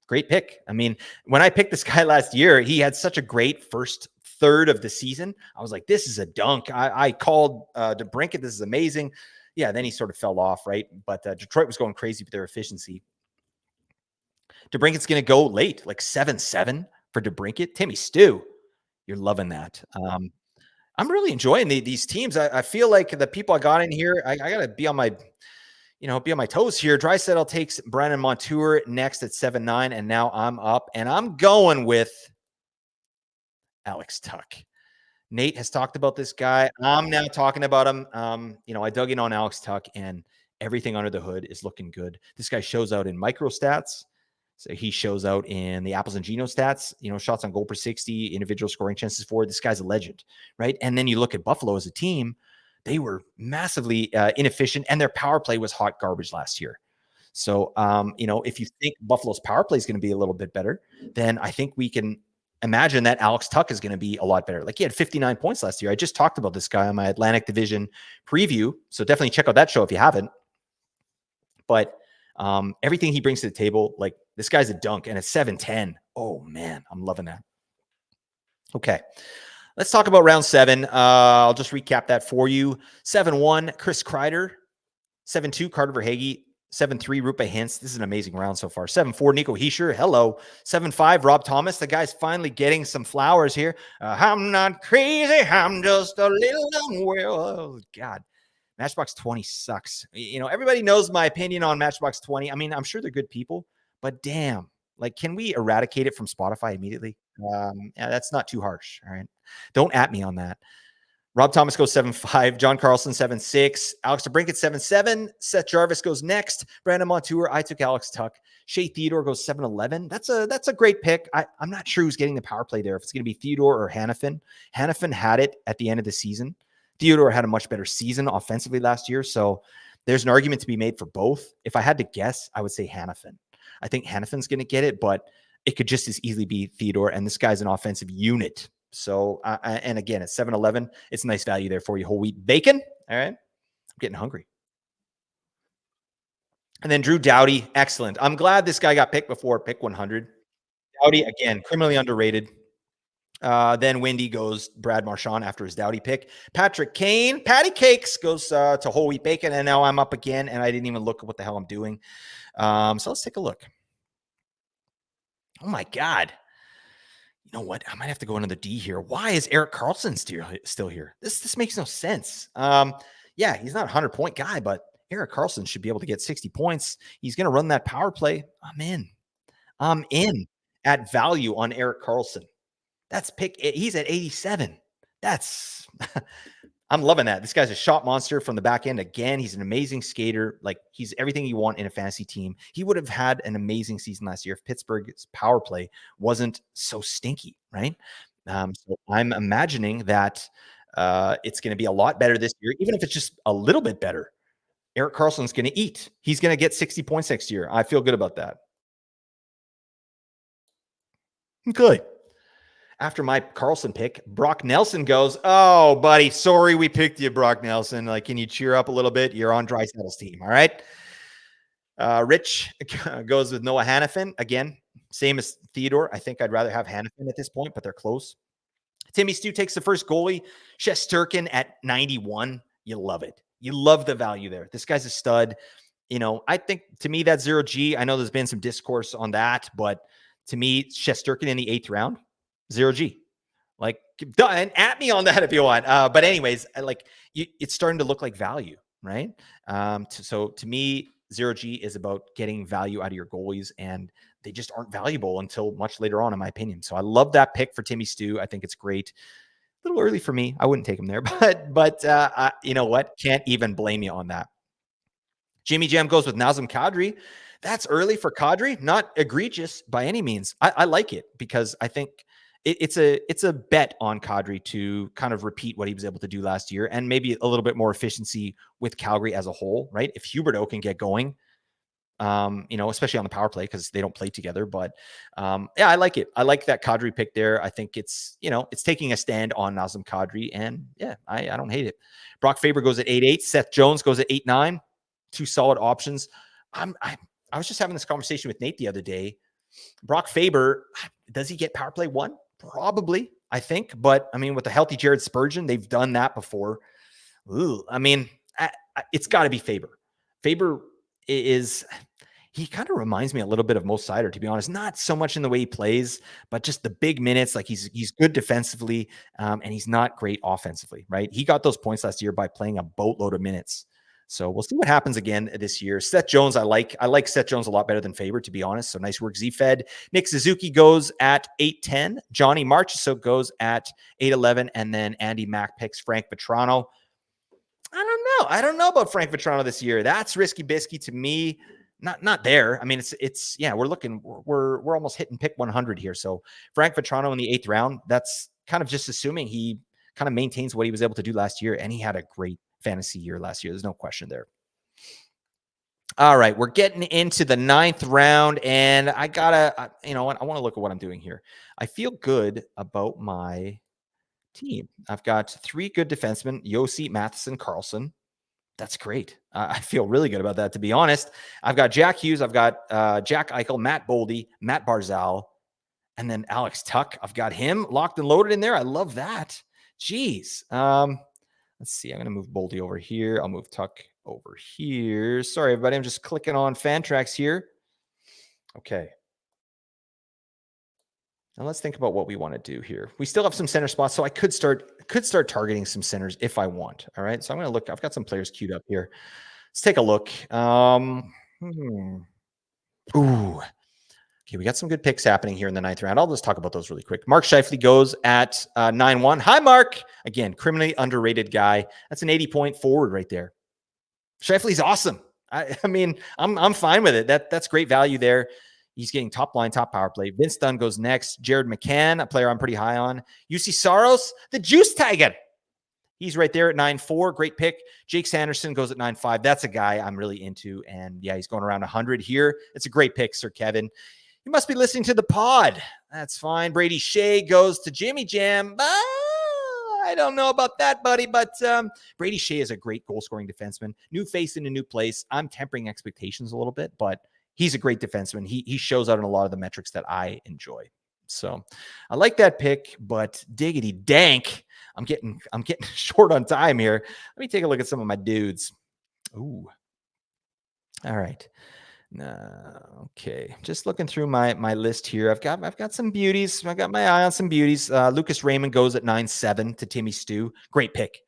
Great pick. I mean, when I picked this guy last year, he had such a great first third of the season. I was like, this is a dunk. I called DeBrincat. This is amazing. Yeah, then he sort of fell off, right? But Detroit was going crazy with their efficiency. DeBrincat's going to go late, like 7-7 for DeBrincat. Timmy Stu, you're loving that. I'm really enjoying these teams. I feel like the people I got in here, I got to be on my toes here. Draisaitl takes Brandon Montour next at 7-9, and now I'm up, and I'm going with Alex Tuck. Nate has talked about this guy. I'm now talking about him. I dug in on Alex Tuck, and everything under the hood is looking good. This guy shows out in micro stats. So he shows out in the Apples and Ginos stats, shots on goal per 60, individual scoring chances for. This guy's a legend, right? And then you look at Buffalo as a team, they were massively inefficient, and their power play was hot garbage last year. So, if you think Buffalo's power play is going to be a little bit better, then I think we can imagine that Alex Tuck is going to be a lot better. Like, he had 59 points last year. I just talked about this guy on my Atlantic Division preview. So definitely check out that show if you haven't. But everything he brings to the table, like, this guy's a dunk, and it's 7-10. Oh, man, I'm loving that. Okay. Let's talk about round 7. I'll just recap that for you. 7-1, Chris Kreider. 7-2, Carter Verhaeghe. 7-3, Rupe Hintz. This is an amazing round so far. 7-4, Nico Hischier. Hello. 7-5, Rob Thomas. The guy's finally getting some flowers here. I'm not crazy. I'm just a little unwell. Oh, God. Matchbox 20 sucks. Everybody knows my opinion on Matchbox 20. I mean, I'm sure they're good people, but damn, like, can we eradicate it from Spotify immediately? Yeah, that's not too harsh. All right. Don't at me on that. Rob Thomas goes 7-5. John Carlson 7-6. Alex DeBrincat 7-7. Seth Jarvis goes next. Brandon Montour. I took Alex Tuck. Shea Theodore goes 7-11. That's a great pick. I'm not sure who's getting the power play there. If it's going to be Theodore or Hanifin. Hanifin had it at the end of the season. Theodore had a much better season offensively last year. So there's an argument to be made for both. If I had to guess, I would say Hanifin. I think Hanifin's going to get it, but it could just as easily be Theodore. And this guy's an offensive unit. So, and again, at 7-11, it's a nice value there for you. Whole wheat bacon. All right. I'm getting hungry. And then Drew Doughty. Excellent. I'm glad this guy got picked before pick 100. Doughty, again, criminally underrated. Then Wendy goes Brad Marchand after his Doughty pick. Patrick Kane, Patty Cakes goes to whole wheat bacon. And now I'm up again, and I didn't even look at what the hell I'm doing. So let's take a look. Oh, my God. You know what? I might have to go another D here. Why is Erik Karlsson still here? This makes no sense. Yeah, he's not a 100-point guy, but Erik Karlsson should be able to get 60 points. He's going to run that power play. I'm in at value on Erik Karlsson. That's pick. He's at 87. That's I'm loving that. This guy's a shot monster from the back end. Again, he's an amazing skater. Like, he's everything you want in a fantasy team. He would have had an amazing season last year if Pittsburgh's power play wasn't so stinky, right? So I'm imagining that it's going to be a lot better this year, even if it's just a little bit better. Erik Karlsson's going to eat. He's going to get 60 points next year. I feel good about that. Good. After my Karlsson pick, Brock Nelson goes, oh, buddy, sorry we picked you, Brock Nelson. Like, can you cheer up a little bit? You're on Draisaitl's team, all right? Rich goes with Noah Hanifin. Again, same as Theodore. I think I'd rather have Hanifin at this point, but they're close. Timmy Stu takes the first goalie. Shesterkin at 91. You love it. You love the value there. This guy's a stud. I think, to me, that's 0G. I know there's been some discourse on that, but to me, Shesterkin in the 8th round, 0G. Like, and at me on that if you want. But anyways, it's starting to look like value, right? So to me, 0G is about getting value out of your goalies, and they just aren't valuable until much later on, in my opinion. So I love that pick for Timmy Stew. I think it's great. A little early for me. I wouldn't take him there, but you know what? Can't even blame you on that. Jimmy Jam goes with Nazem Kadri. That's early for Kadri. Not egregious by any means. I like it because I think it's a bet on Kadri to kind of repeat what he was able to do last year and maybe a little bit more efficiency with Calgary as a whole, right? If Huberdeau can get going, especially on the power play because they don't play together. But yeah, I like it. I like that Kadri pick there. I think it's taking a stand on Nazem Kadri, and yeah, I don't hate it. Brock Faber goes at 8-8. Seth Jones goes at 8-9. Two solid options. I was just having this conversation with Nate the other day. Brock Faber, does he get power play 1? Probably, I think. But I mean, with the healthy Jared Spurgeon, they've done that before. Ooh, I mean, it's got to be Faber. Faber he kind of reminds me a little bit of Mo Seider, to be honest. Not so much in the way he plays, but just the big minutes. Like he's good defensively, and he's not great offensively, right? He got those points last year by playing a boatload of minutes. So we'll see what happens again this year. Seth Jones, I like Seth Jones a lot better than Faber, to be honest. So nice work, Z-Fed. Nick Suzuki goes at 8-10. Johnny Marchessault goes at 8-11. And then Andy Mack picks Frank Vetrano. I don't know about Frank Vetrano this year. That's risky bisky to me. Not there. I mean, we're almost hitting pick 100 here. So Frank Vetrano in the 8th round, that's kind of just assuming he kind of maintains what he was able to do last year. And he had a great fantasy year last year. There's no question there. All right. We're getting into the 9th round, and I want to look at what I'm doing here. I feel good about my team. I've got 3 good defensemen, Yossi, Matheson, Carlson. That's great. I feel really good about that, to be honest. I've got Jack Hughes. I've got Jack Eichel, Matt Boldy, Matt Barzal, and then Alex Tuck. I've got him locked and loaded in there. I love that. Jeez. Let's see. I'm going to move Boldy over here. I'll move Tuck over here. Sorry, everybody. I'm just clicking on Fantrax here. Okay. Now let's think about what we want to do here. We still have some center spots, so I could start targeting some centers if I want. All right. So I'm going to look. I've got some players queued up here. Let's take a look. Ooh. Okay, we got some good picks happening here in the 9th round. I'll just talk about those really quick. Mark Scheifele goes at 9-1. Hi, Mark. Again, criminally underrated guy. That's an 80-point forward right there. Scheifele's awesome. I mean, I'm fine with it. That's great value there. He's getting top line, top power play. Vince Dunn goes next. Jared McCann, a player I'm pretty high on. UC Saros, the Juice Tiger. He's right there at 9-4. Great pick. Jake Sanderson goes at 9-5. That's a guy I'm really into. And yeah, he's going around 100 here. It's a great pick, Sir Kevin. You must be listening to the pod. That's fine. Brady Shea goes to Jimmy Jam. I don't know about that, buddy, but Brady Shea is a great goal-scoring defenseman. New face in a new place. I'm tempering expectations a little bit, but he's a great defenseman. He shows out in a lot of the metrics that I enjoy. So I like that pick, but diggity dank, I'm getting short on time here. Let me take a look at some of my dudes. Ooh. All right. Okay. Just looking through my list here. I've got some beauties. I got my eye on some beauties. Lucas Raymond goes at 9-7 to Timmy Stew. Great pick.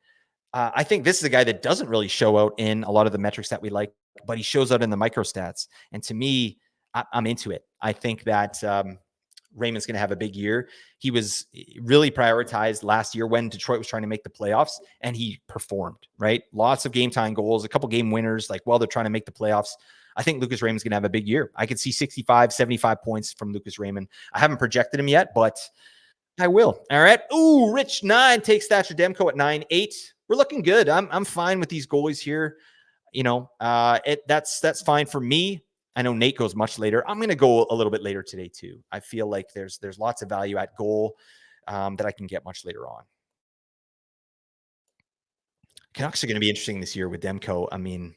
I think this is a guy that doesn't really show out in a lot of the metrics that we like, but he shows out in the micro stats. And to me, I'm into it. I think that Raymond's going to have a big year. He was really prioritized last year when Detroit was trying to make the playoffs, and he performed, right? Lots of game time goals, a couple game winners, like while they're trying to make the playoffs. I think Lucas Raymond's going to have a big year. I could see 65, 75 points from Lucas Raymond. I haven't projected him yet, but I will. All right. Ooh, Rich 9 takes Thatcher Demko at 9-8. We're looking good. I'm fine with these goalies here. That's fine for me. I know Nate goes much later. I'm going to go a little bit later today too. I feel like there's lots of value at goal that I can get much later on. Canucks are going to be interesting this year with Demko. I mean,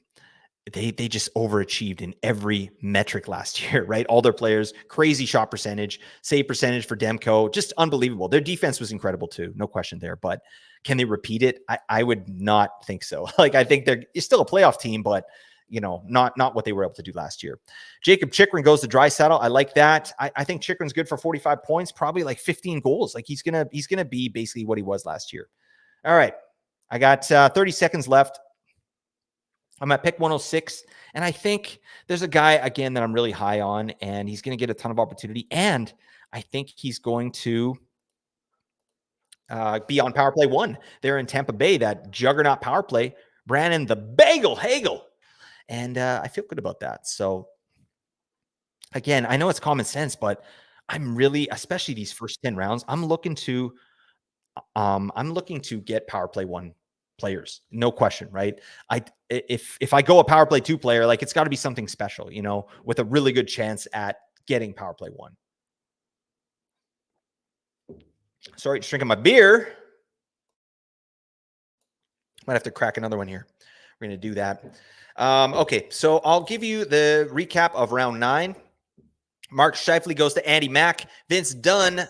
they just overachieved in every metric last year, right? All their players, crazy shot percentage, save percentage for Demko, just unbelievable. Their defense was incredible too, no question there. But can they repeat it? I would not think so. Like, I think they're still a playoff team, but not what they were able to do last year. Jacob Chikrin goes to Draisaitl. I like that. I think Chikrin's good for 45 points, probably like 15 goals. Like he's gonna be basically what he was last year. All right, I got 30 seconds left. I'm at pick 106, and I think there's a guy again that I'm really high on, and he's going to get a ton of opportunity, and I think he's going to be on power play one there in Tampa Bay, that juggernaut power play, Brandon the Bagel Hagel, and I feel good about that. So again, I know it's common sense, but I'm really, especially these first 10 rounds, I'm looking to get power play one players, no question, right? If I go a power play two player, like it's got to be something special, with a really good chance at getting power play one. Sorry, just drinking my beer. Might have to crack another one here. We're going to do that. Okay, so I'll give you the recap of round 9. Mark Scheifele goes to Andy Mack. Vince Dunn,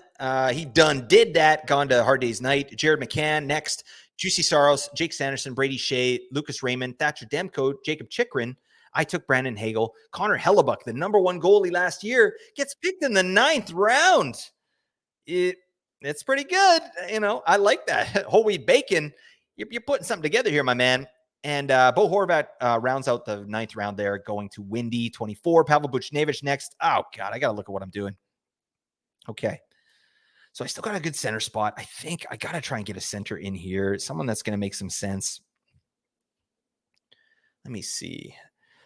he done did that. Gone to Hard Day's Night. Jared McCann next. Juicy Saros, Jake Sanderson, Brady Shea, Lucas Raymond, Thatcher Demko, Jacob Chikrin. I took Brandon Hagel. Connor Hellebuck, the number 1 goalie last year, gets picked in the 9th round. It's pretty good. I like that. Whole wheat bacon. You're putting something together here, my man. And Bo Horvat rounds out the 9th round there, going to Windy 24. Pavel Buchnevich next. Oh, God, I got to look at what I'm doing. Okay. So I still got a good center spot. I think I got to try and get a center in here. Someone that's going to make some sense. Let me see.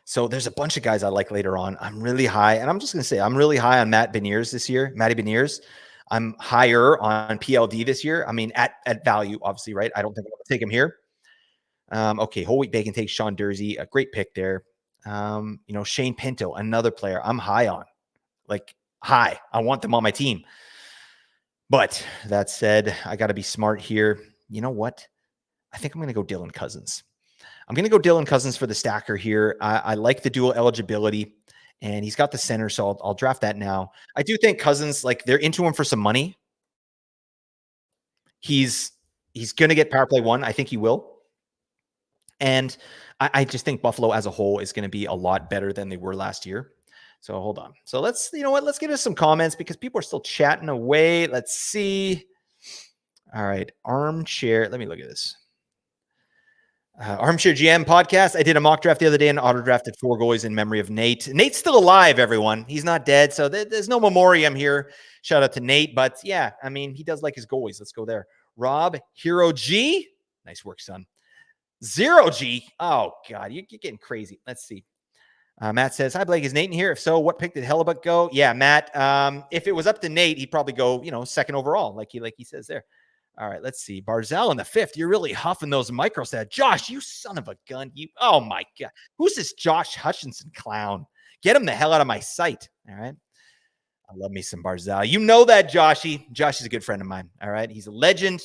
So there's a bunch of guys I like later on. I'm really high. And I'm just going to say I'm really high on Matt Beniers this year. Matty Beniers. I'm higher on PLD this year. I mean, at value, obviously, right? I don't think I'm going to take him here. Okay, whole wheat bacon takes Sean Dursey, a great pick there. Shane Pinto, another player I'm high on, like high. I want them on my team. But that said, I got to be smart here. You know what? I think I'm going to go Dylan Cousins. I'm going to go Dylan Cousins for the stacker here. I like the dual eligibility, and he's got the center, so I'll draft that now. I do think Cousins, like they're into him for some money. He's going to get power play one. I think he will. And I just think Buffalo as a whole is going to be a lot better than they were last year. So hold on. So let's get us some comments because people are still chatting away. Let's see. All right. Armchair. Let me look at this. Armchair GM podcast. I did a mock draft the other day and auto drafted 4 goalies in memory of Nate. Nate's still alive, everyone. He's not dead. So there's no memoriam here. Shout out to Nate. But yeah, I mean, he does like his goalies. Let's go there. Rob Hero G. Nice work, son. 0G. Oh, God, you're getting crazy. Let's see. Matt says, hi, Blake. Is Nate in here? If so, what pick did Hellebuck go? Yeah, Matt. If it was up to Nate, he'd probably go, 2nd overall, like he says there. All right, let's see. Barzell in the 5th. You're really huffing those microstats. Josh, you son of a gun. Oh, my God. Who's this Josh Hutchinson clown? Get him the hell out of my sight. All right. I love me some Barzell. You know that, Joshy. Josh is a good friend of mine. All right. He's a legend,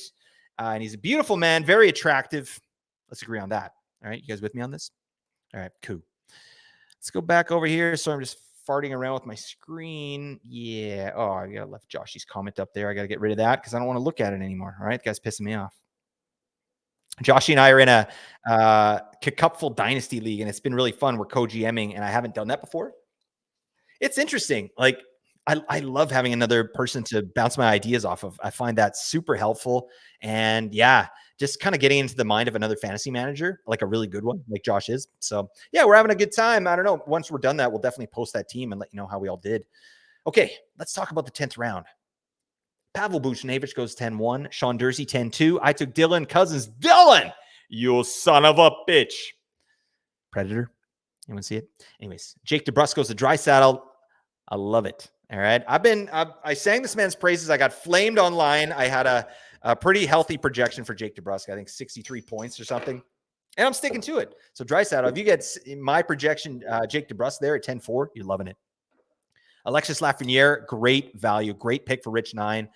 and he's a beautiful man, very attractive. Let's agree on that. All right. You guys with me on this? All right. Cool. Let's go back over here. So I'm just farting around with my screen. Yeah. Oh, I got left Joshy's comment up there. I got to get rid of that because I don't want to look at it anymore. All right. The guy's pissing me off. Joshy and I are in a Cupful Dynasty League, and it's been really fun. We're co-GMing, and I haven't done that before. It's interesting. Like, I love having another person to bounce my ideas off of. I find that super helpful. And yeah, just kind of getting into the mind of another fantasy manager, like a really good one, like Josh is. So yeah, we're having a good time. I don't know. Once we're done that, we'll definitely post that team and let you know how we all did. Okay, let's talk about the 10th round. Pavel Buchnevich goes 10-1. Sean Dursey 10-2. I took Dylan Cousins. Dylan, you son of a bitch. Predator. Anyone see it? Anyways, Jake DeBrusk goes to Draisaitl. I love it. All right. I sang this man's praises. I got flamed online. I had a pretty healthy projection for Jake DeBrusk. I think 63 points or something. And I'm sticking to it. So Draisaitl, if you get my projection, Jake DeBrusk there at 10-4, you're loving it. Alexis Lafreniere, great value. Great pick for Rich 9.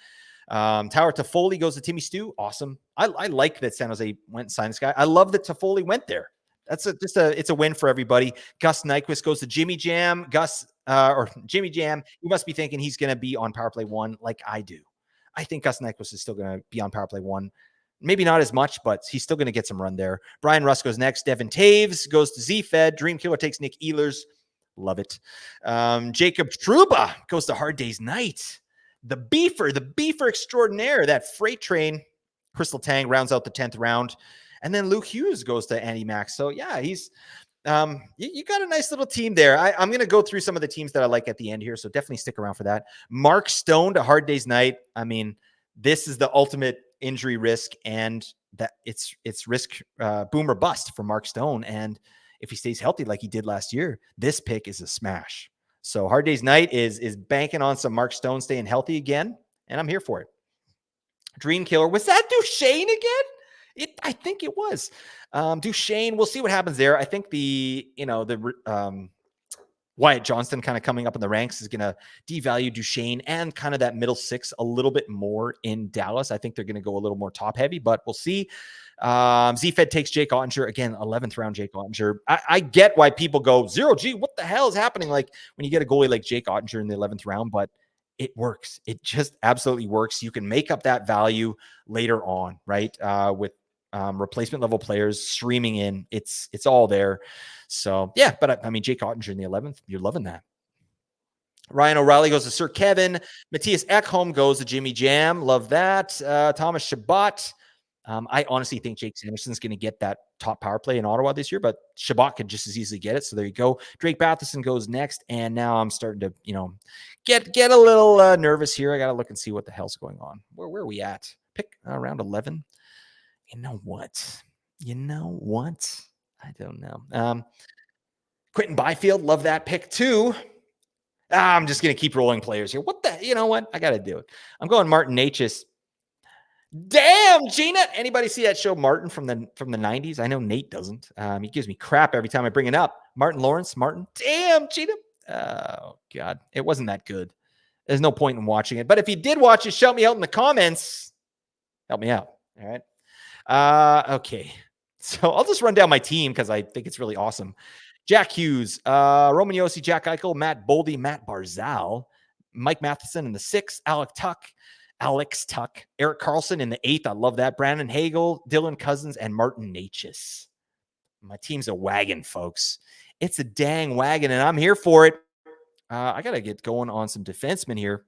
Tower Toffoli goes to Timmy Stu. Awesome. I like that San Jose went and signed this guy. I love that Toffoli went there. It's a win for everybody. Gus Nyquist goes to Jimmy Jam. Jimmy Jam, you must be thinking he's going to be on power play 1 like I do. I think Gus Nyquist is still going to be on power play 1. Maybe not as much, but he's still going to get some run there. Brian Russ goes next. Devin Taves goes to Z-Fed. Dream Killer takes Nick Ehlers. Love it. Jacob Trouba goes to Hard Day's Night. The beefer extraordinaire, that freight train. Crystal Tang rounds out the 10th round. And then Luke Hughes goes to Andy Mack. So yeah, he's You got a nice little team there. I'm going to go through some of the teams that I like at the end here, so definitely stick around for that. Mark Stone to Hard Day's Night. I mean, this is the ultimate injury risk, and that it's risk boom or bust for Mark Stone. And if he stays healthy like he did last year, this pick is a smash. So Hard Day's Night is banking on some Mark Stone staying healthy again, and I'm here for it. Dream Killer. Was that Duchesne again? I think it was. Duchesne, we'll see what happens there. I think Wyatt Johnston kind of coming up in the ranks is going to devalue Duchesne and kind of that middle six a little bit more in Dallas. I think they're going to go a little more top heavy, but we'll see. Z-Fed takes Jake Ottinger. Again, 11th round Jake Ottinger. I get why people go, 0G, what the hell is happening? Like when you get a goalie like Jake Ottinger in the 11th round, but it works. It just absolutely works. You can make up that value later on, right? With replacement level players streaming in. It's all there. So yeah, but I mean, Jake Ottinger in the 11th, you're loving that. Ryan O'Reilly goes to Sir Kevin. Matthias Ekholm goes to Jimmy Jam. Love that. Thomas Shabbat. I honestly think Jake Sanderson's going to get that top power play in Ottawa this year, but Shabbat could just as easily get it. So there you go. Drake Batherson goes next. And now I'm starting to, get a little nervous here. I got to look and see what the hell's going on. Where are we at? Pick around 11. You know what? I don't know. Quentin Byfield, love that pick too. I'm just going to keep rolling players here. You know what? I got to do it. I'm going Martin Necas. Damn, Gina. Anybody see that show Martin from the 90s? I know Nate doesn't. He gives me crap every time I bring it up. Martin Lawrence, Martin. Damn, Gina. Oh, God. It wasn't that good. There's no point in watching it. But if you did watch it, shout me out in the comments. Help me out. All right. Okay. So I'll just run down my team because I think it's really awesome. Jack Hughes, Roman Yossi, Jack Eichel, Matt Boldy, Matt Barzal, Mike Matheson in the 6th, Alex Tuck, Eric Carlson in the 8th. I love that. Brandon Hagel, Dylan Cousins, and Martin Necas. My team's a wagon, folks. It's a dang wagon, and I'm here for it. I got to get going on some defensemen here.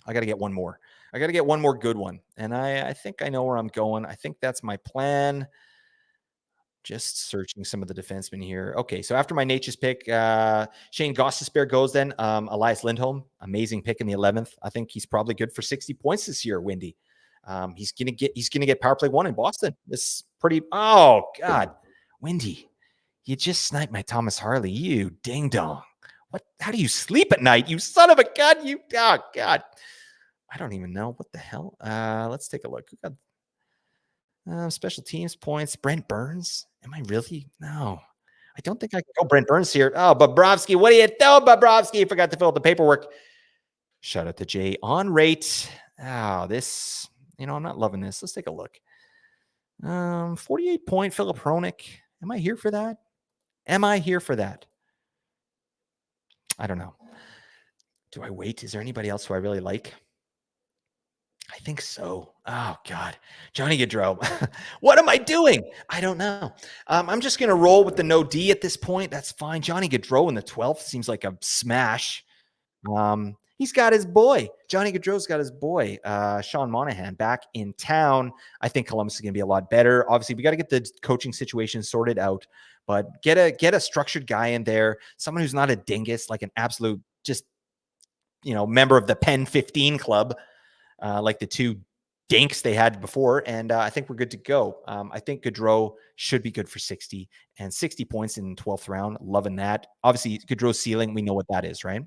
I got to get one more. I got to get one more good one. And I think I know where I'm going. I think that's my plan. Just searching some of the defensemen here. Okay, so after my Nature's pick, Shane Gostisbehere goes then. Elias Lindholm, amazing pick in the 11th. I think he's probably good for 60 points this year, Windy. He's gonna get power play 1 in Boston. This pretty. Oh God, Windy, you just sniped my Thomas Harley. You ding dong. What? How do you sleep at night? You son of a gun. You. Oh God. I don't even know what the hell. Let's take a look. Who got special teams points? Brent Burns. Am I really? No, I don't think I can go Brent Burns here. Oh, Bobrovsky. What are you doing, Bobrovsky? Forgot to fill out the paperwork. Shout out to Jay on rate. Oh, this, I'm not loving this. Let's take a look. 48 point Philip Hronik. Am I here for that? I don't know. Do I wait? Is there anybody else who I really like? I think so. Oh, God. Johnny Gaudreau. What am I doing? I don't know. I'm just going to roll with the no D at this point. That's fine. Johnny Gaudreau in the 12th seems like a smash. He's got his boy. Johnny Gaudreau's got his boy, Sean Monahan, back in town. I think Columbus is going to be a lot better. Obviously, we got to get the coaching situation sorted out, but get a structured guy in there, someone who's not a dingus, like an absolute just, member of the Pen 15 club. Like the 2 dinks they had before. And I think we're good to go. I think Gaudreau should be good for 60 and 60 points in 12th round. Loving that. Obviously, Gaudreau's ceiling, we know what that is, right?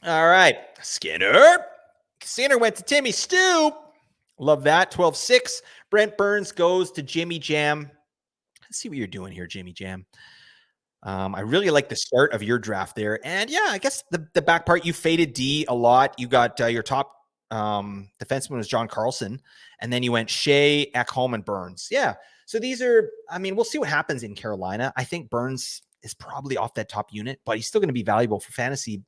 All right. Skinner went to Timmy Stu. Love that. 12-6. Brent Burns goes to Jimmy Jam. Let's see what you're doing here, Jimmy Jam. I really like the start of your draft there. And yeah, I guess the back part, you faded D a lot. You got your top defenseman was John Carlson. And then you went Shea, Ekholm, and Burns. Yeah. So these are, we'll see what happens in Carolina. I think Burns is probably off that top unit, but he's still going to be valuable for fantasy.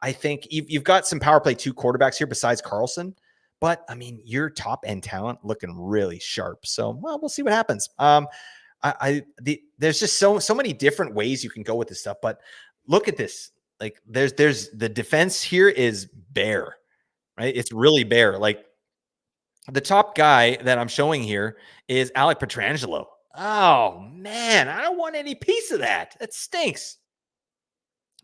I think you've got some power play 2 quarterbacks here besides Carlson. But, your top end talent looking really sharp. So, well, we'll see what happens. There's just so many different ways you can go with this stuff, but look at this. Like there's the defense here is bare, right? It's really bare. Like the top guy that I'm showing here is Alec Pietrangelo. Oh man, I don't want any piece of that. That stinks.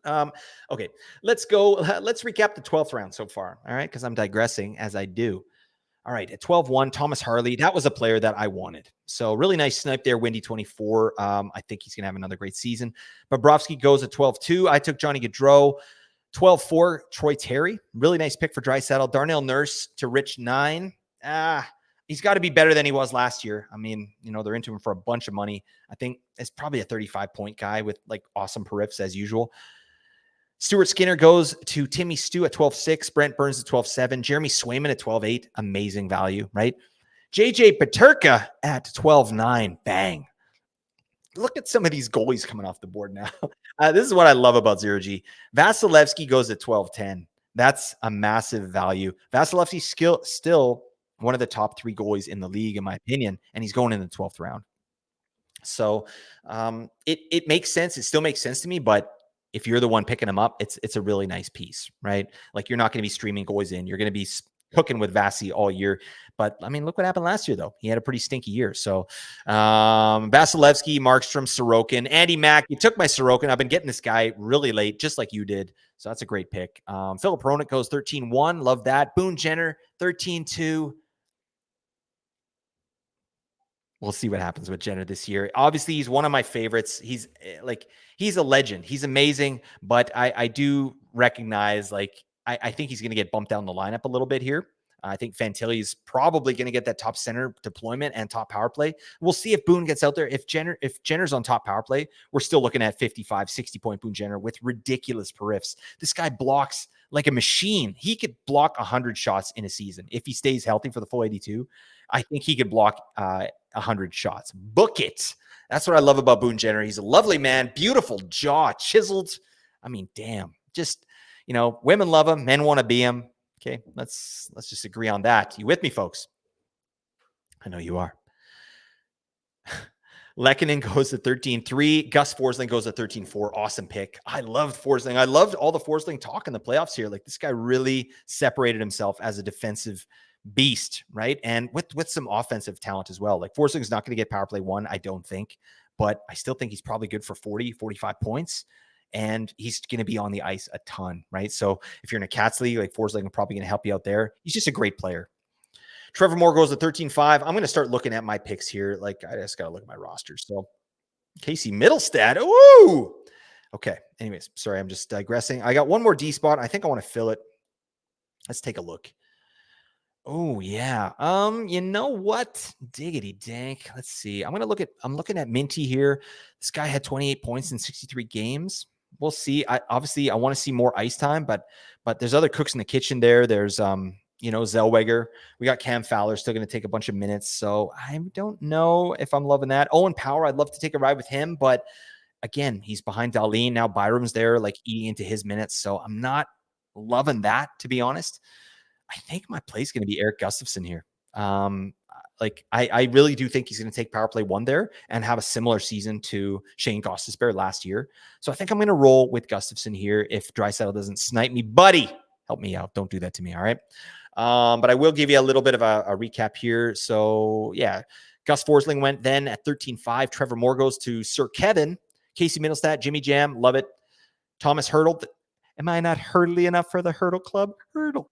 Um, okay, let's go. Let's recap the 12th round so far. All right, because I'm digressing as I do. All right, at 12-1, Thomas Harley. That was a player that I wanted. So really nice snipe there, Windy 24. I think he's going to have another great season. Bobrovsky goes at 12-2. I took Johnny Gaudreau. 12-4, Troy Terry. Really nice pick for Draisaitl. Darnell Nurse to Rich 9. He's got to be better than he was last year. I mean, they're into him for a bunch of money. I think it's probably a 35-point guy with like awesome periffs as usual. Stuart Skinner goes to Timmy Stu at 12-6. Brent Burns at 12-7. Jeremy Swayman at 12-8. Amazing value, right? JJ Paterka at 12-9. Bang. Look at some of these goalies coming off the board now. This is what I love about Zero G. Vasilevsky goes at 12-10. That's a massive value. Vasilevsky's still one of the top 3 goalies in the league, in my opinion, and he's going in the 12th round. So it makes sense. It still makes sense to me, but if you're the one picking him up, it's a really nice piece, right? Like you're not going to be streaming goalies in. You're going to be cooking with Vasi all year. But I mean, look what happened last year, though. He had a pretty stinky year. So Vasilevsky, Markstrom, Sorokin, Andy Mack. You took my Sorokin. I've been getting this guy really late, just like you did. So that's a great pick. Philip Hronik goes 13-1. Love that. Boone Jenner, 13-2. We'll see what happens with Jenner this year. Obviously, he's one of my favorites. He's a legend. He's amazing, but I do recognize I think he's going to get bumped down the lineup a little bit here. I think Fantilli is probably going to get that top center deployment and top power play. We'll see if Boone gets out there. If Jenner's on top power play, we're still looking at 55, 60 point Boone Jenner with ridiculous periffs. This guy blocks like a machine. He could block 100 shots in a season. If he stays healthy for the full 82, I think he could block 100 shots. Book it. That's what I love about Boone Jenner. He's a lovely man, beautiful jaw, chiseled. I mean, damn, just, women love him. Men want to be him. Okay, let's just agree on that. You with me, folks? I know you are. Lehkonen goes to 13-3. Gus Forsling goes to 13-4. Awesome pick. I loved Forsling. I loved all the Forsling talk in the playoffs here. Like, this guy really separated himself as a defensive beast, right? And with some offensive talent as well. Like, Forsling's not going to get power play 1, I don't think, but I still think he's probably good for 40, 45 points. And he's going to be on the ice a ton, right? So if you're in a Cats league, like Forsling is probably going to help you out there. He's just a great player. Trevor Moore goes to 13-5. I'm going to start looking at my picks here. Like, I just got to look at my roster. So Casey Middlestad. Ooh. Okay. Anyways, sorry, I'm just digressing. I got one more D spot. I think I want to fill it. Let's take a look. Oh yeah. You know what? Diggity dank. Let's see. I'm looking at Minty here. This guy had 28 points in 63 games. We'll see. I want to see more ice time, but there's other cooks in the kitchen there. There's Zellweger. We got Cam Fowler still going to take a bunch of minutes. So I don't know if I'm loving that. Owen Power, I'd love to take a ride with him, but again, he's behind Darlene. Now Byram's there, like eating into his minutes. So I'm not loving that, to be honest. I think my play is going to be Eric Gustafson here. I really do think he's going to take power play 1 there and have a similar season to Shane Gostisbehere last year. So I think I'm going to roll with Gustafson here if Draisaitl doesn't snipe me. Buddy, help me out. Don't do that to me, all right? But I will give you a little bit of a recap here. So, yeah, Gus Forsling went then at 13-5. Trevor Moore goes to Sir Kevin. Casey Middlestat, Jimmy Jam, love it. Thomas Hurdle. Am I not hurdly enough for the Hurdle Club? Hurdle.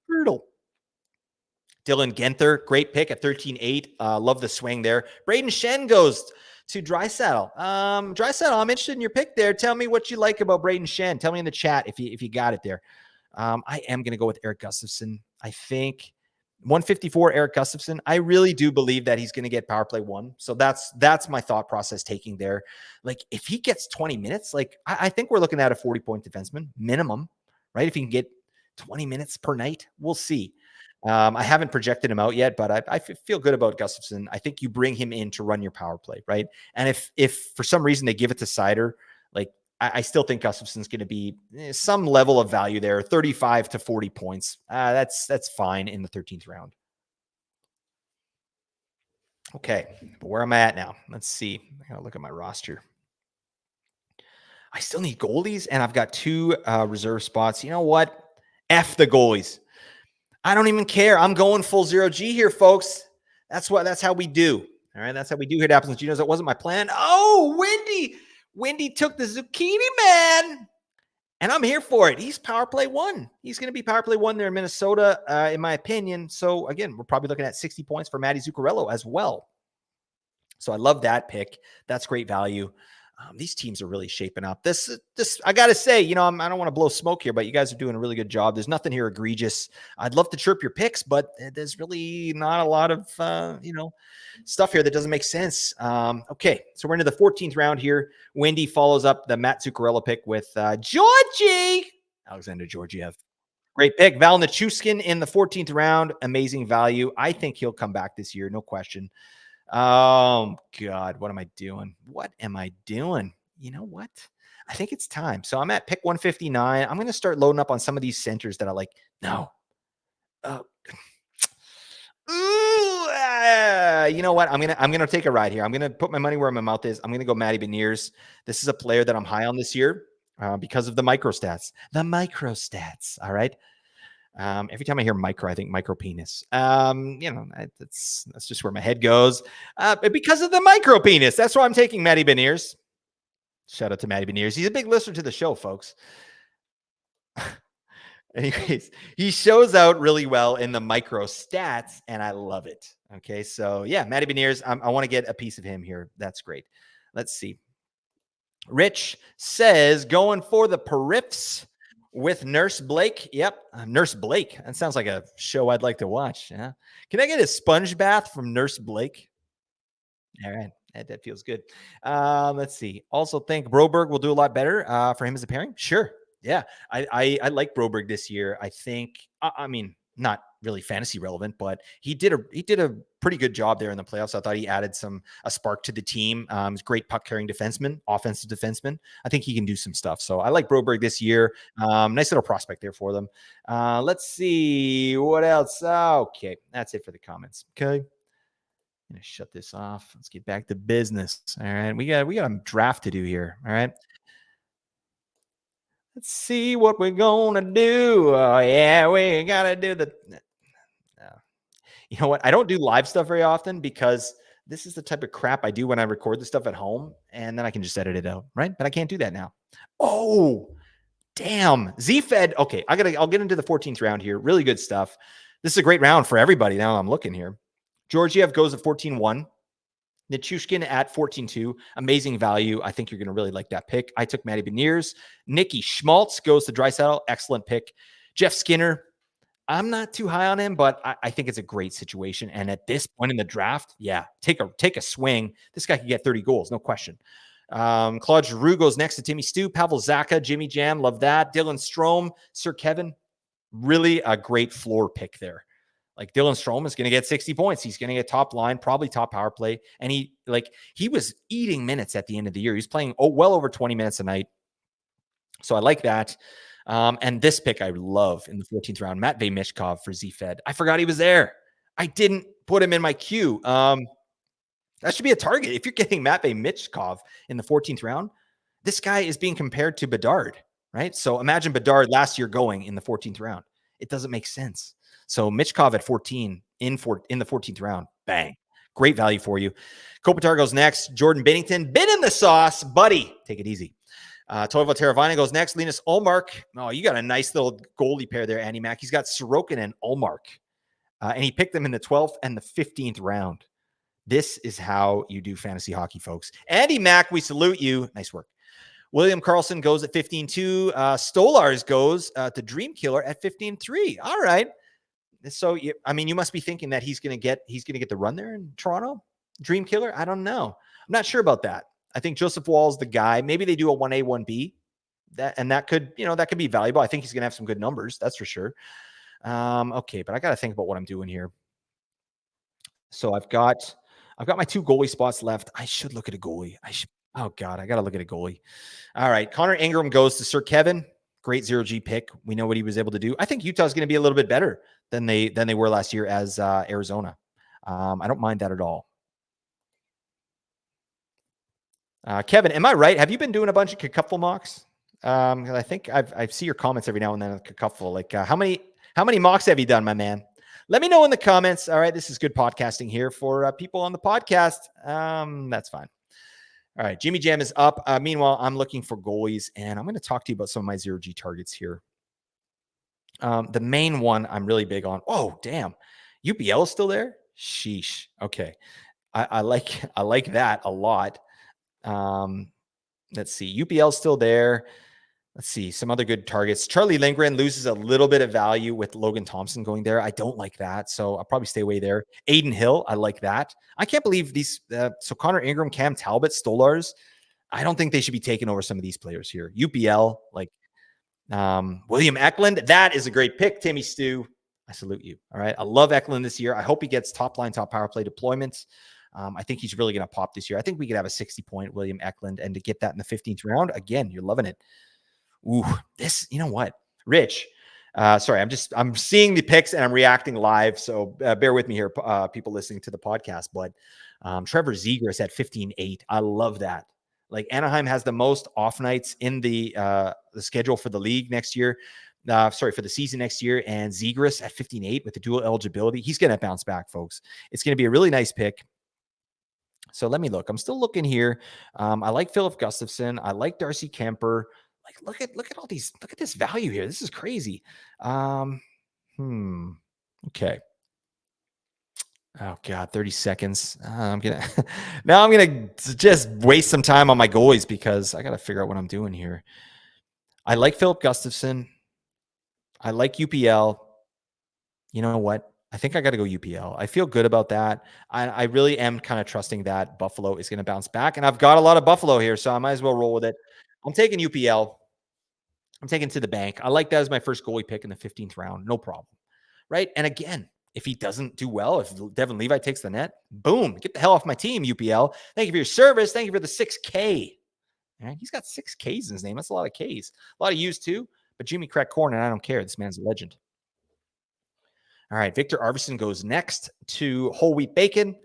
Dylan Genther, great pick at 13-8. Love the swing there. Braden Shen goes to Draisaitl. Draisaitl, I'm interested in your pick there. Tell me what you like about Braden Shen. Tell me in the chat if you got it there. I am going to go with Eric Gustafson. I think 154 Eric Gustafson. I really do believe that he's going to get power play 1. So that's my thought process taking there. Like, if he gets 20 minutes, like I think we're looking at a 40-point defenseman minimum, right? If he can get 20 minutes per night, we'll see. I haven't projected him out yet, but I feel good about Gustafson. I think you bring him in to run your power play, right? And if for some reason they give it to Sider, like I still think Gustafson's going to be some level of value there, 35 to 40 points. That's fine in the 13th round. Okay, but where am I at now? Let's see. I gotta look at my roster. I still need goalies, and I've got 2 reserve spots. You know what? F the goalies. I don't even care. I'm going full 0G here, folks. That's how we do. All right, that's how we do hit apples and Ginos. That wasn't my plan. Oh, Wendy took the zucchini man. And I'm here for it. He's power play one. He's going to be power play one there in Minnesota, in my opinion. So again, we're probably looking at 60 points for Matty Zuccarello as well. So I love that pick. That's great value. These teams are really shaping up. This I got to say, I don't want to blow smoke here, but you guys are doing a really good job. There's nothing here egregious. I'd love to chirp your picks, but there's really not a lot of, stuff here that doesn't make sense. Okay, so we're into the 14th round here. Wendy follows up the Matt Zuccarello pick with Georgie Alexander Georgiev. Great pick. Val Nichushkin in the 14th round. Amazing value. I think he'll come back this year, no question. Oh, God, what am I doing? What am I doing? You know what? I think it's time. So I'm at pick 159. I'm going to start loading up on some of these centers that I like. No. You know what? I'm gonna take a ride here. I'm gonna put my money where my mouth is. I'm gonna go Matty Beniers. This is a player that I'm high on this year because of the micro stats. The micro stats. All right. Every time I hear micro, I think micro penis. That's just where my head goes. Because of the micro penis. That's why I'm taking Matty Beniers. Shout out to Matty Beniers. He's a big listener to the show, folks. Anyways, he shows out really well in the micro stats, and I love it. Okay, so yeah, Matty Beniers, I want to get a piece of him here. That's great. Let's see. Rich says going for the periffs with Nurse Blake. Yep, Nurse Blake. That sounds like a show I'd like to watch. Yeah. Can I get a sponge bath from Nurse Blake? All right. That feels good. Let's see. Also think Broberg will do a lot better for him as a pairing. Sure. Yeah. I like Broberg this year. I think, I mean, not really fantasy relevant, but he did a pretty good job there in the playoffs. I thought he added a spark to the team. He's a great puck carrying defenseman, offensive defenseman. I think he can do some stuff. So I like Broberg this year. Nice little prospect there for them. Let's see what else. Okay. That's it for the comments. Okay. I'm going to shut this off. Let's get back to business. All right. We got a draft to do here. All right. Let's see what we're going to do. Oh, yeah. We got to do the. You know what? I don't do live stuff very often because this is the type of crap I do when I record the stuff at home and then I can just edit it out. Right. But I can't do that now. Oh, damn. Z-Fed. Okay. I'll get into the 14th round here. Really good stuff. This is a great round for everybody. Now I'm looking here. Georgiev goes at 14-1. Nichushkin at 14-2. Amazing value. I think you're going to really like that pick. I took Matty Beniers. Nicky Schmaltz goes to Draisaitl. Excellent pick. Jeff Skinner. I'm not too high on him, but I think it's a great situation. And at this point in the draft, yeah, take a swing. This guy could get 30 goals, no question. Claude Giroux goes next to Timmy Stu. Pavel Zacha, Jimmy Jam. Love that. Dylan Strome, Sir Kevin. Really a great floor pick there. Like Dylan Strome is going to get 60 points. He's going to get top line, probably top power play. And he was eating minutes at the end of the year. He's playing well over 20 minutes a night. So I like that. And this pick I love in the 14th round, Matvei Michkov for Z-Fed. I forgot he was there. I didn't put him in my queue. That should be a target. If you're getting Matvei Michkov in the 14th round, this guy is being compared to Bedard, right? So imagine Bedard last year going in the 14th round. It doesn't make sense. So Michkov at 14 in the 14th round. Bang. Great value for you. Kopitar goes next. Jordan Binnington. Been in the sauce, buddy. Take it easy. Toivo Teravainen goes next. Linus Ullmark. Oh, you got a nice little goalie pair there, Andy Mack. He's got Sorokin and Ullmark. And he picked them in the 12th and the 15th round. This is how you do fantasy hockey, folks. Andy Mack, we salute you. Nice work. William Karlsson goes at 15-2. Stolars goes to Dream Killer at 15-3. All right. So, you must be thinking that he's going to get the run there in Toronto. Dream Killer. I don't know. I'm not sure about that. I think Joseph Wall's the guy. Maybe they do a 1A, 1B. That could be valuable. I think he's going to have some good numbers. That's for sure. Okay, but I got to think about what I'm doing here. So I've got my 2 goalie spots left. I should look at a goalie. Oh God, I got to look at a goalie. All right. Connor Ingram goes to Sir Kevin. Great 0G pick. We know what he was able to do. I think Utah's going to be a little bit better than they were last year as Arizona. I don't mind that at all. Kevin, am I right? Have you been doing a bunch of Cacupful mocks? I think I see your comments every now and then on Cacupful. Like, how many mocks have you done, my man? Let me know in the comments. All right, this is good podcasting here for people on the podcast. That's fine. All right, Jimmy Jam is up. Meanwhile, I'm looking for goalies, and I'm going to talk to you about some of my zero G targets here. The main one I'm really big on. Oh, damn. UPL is still there? Sheesh. Okay. I like that a lot. Let's see. UPL is still there. Let's see. Some other good targets. Charlie Lindgren loses a little bit of value with Logan Thompson going there. I don't like that. So I'll probably stay away there. Aiden Hill, I like that. I can't believe these. So Connor Ingram, Cam Talbot, Stolars. I don't think they should be taking over some of these players here. UPL, like William Eklund, that is a great pick, Timmy Stew. I salute you. All right. I love Eklund this year. I hope he gets top line, top power play deployments. I think he's really going to pop this year. I think we could have a 60-point William Eklund, and to get that in the 15th round, again, you're loving it. Ooh, this, you know what? Rich. Sorry, I'm seeing the picks and I'm reacting live. So bear with me here, people listening to the podcast. But Trevor Zegras at 15-8. I love that. Like Anaheim has the most off nights in the schedule for the league next year. For the season next year. And Zegras at 15-8 with the dual eligibility. He's going to bounce back, folks. It's going to be a really nice pick. So let me look. I'm still looking here. I like Philip Gustafson. I like Darcy Kemper. Like, look at all these. Look at this value here. This is crazy. Okay. Oh God, 30 seconds. I'm gonna just waste some time on my goalies because I gotta figure out what I'm doing here. I like Philip Gustafson. I like UPL. You know what? I think I got to go UPL. I feel good about that. I really am kind of trusting that Buffalo is going to bounce back. And I've got a lot of Buffalo here, so I might as well roll with it. I'm taking UPL. I'm taking to the bank. I like that as my first goalie pick in the 15th round. No problem. Right? And again, if he doesn't do well, if Devin Levi takes the net, boom, get the hell off my team, UPL. Thank you for your service. Thank you for the 6K. All right? He's got 6 Ks in his name. That's a lot of Ks. A lot of U's too. But Jimmy cracked corn, and I don't care. This man's a legend. All right, Victor Arvidsson goes next to Whole Wheat Bacon.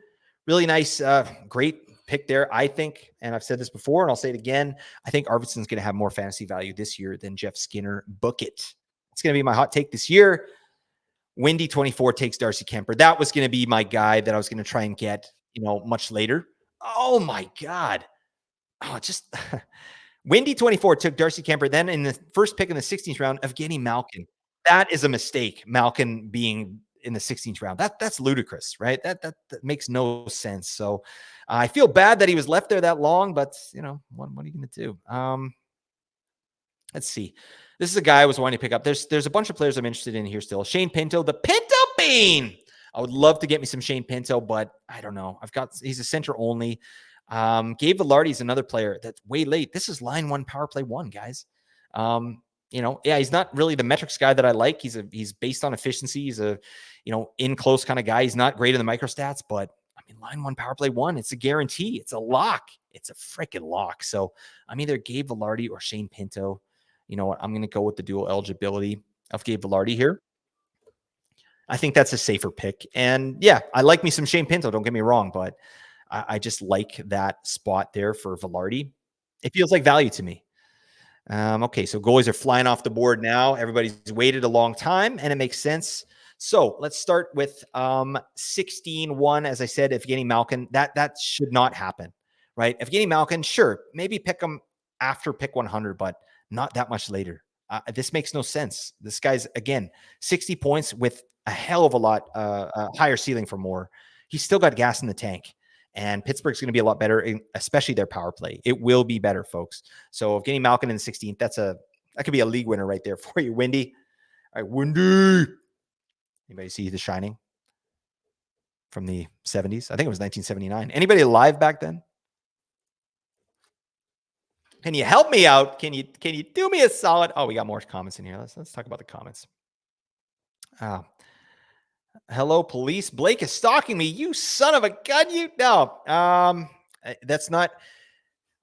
Really nice, great pick there, I think. And I've said this before, and I'll say it again. I think Arvidsson's going to have more fantasy value this year than Jeff Skinner. Book it. It's going to be my hot take this year. Windy24 takes Darcy Kemper. That was going to be my guy that I was going to try and get, much later. Oh, my God. Oh, just Windy24 took Darcy Kemper. Then in the first pick in the 16th round, Evgeny Malkin. That is a mistake. Malkin being in the 16th round. That's ludicrous, right? That makes no sense. So I feel bad that he was left there that long, but what are you going to do? Let's see. This is a guy I was wanting to pick up. There's a bunch of players I'm interested in here still. Shane Pinto, the Pinto Bean. I would love to get me some Shane Pinto, but I don't know. He's a center only. Gabe Velarde's another player that's way late. This is line 1, power play 1, guys. He's not really the metrics guy that I like. He's based on efficiency. He's a, in close kind of guy. He's not great in the microstats, but I mean, line 1, power play 1, it's a guarantee. It's a lock. It's a freaking lock. So I'm either Gabe Velarde or Shane Pinto. You know what? I'm going to go with the dual eligibility of Gabe Velarde here. I think that's a safer pick. And yeah, I like me some Shane Pinto. Don't get me wrong, but I just like that spot there for Velarde. It feels like value to me. Okay, so goalies are flying off the board now. Everybody's waited a long time, and it makes sense. So let's start with 16-1. As I said, Evgeny Malkin, that should not happen, right? Evgeny Malkin, sure, maybe pick him after pick 100, but not that much later. This makes no sense. This guy's, again, 60 points with a hell of a lot higher ceiling for more. He's still got gas in the tank. And Pittsburgh's going to be a lot better, especially their power play. It will be better, folks. So if getting Malkin in the 16th, that could be a league winner right there for you, Windy. All right, Windy. Anybody see The Shining from the 70s? I think it was 1979. Anybody alive back then? Can you help me out? Can you do me a solid? Oh, we got more comments in here. Let's talk about the comments. Hello, police. Blake is stalking me. You son of a gun. No. That's not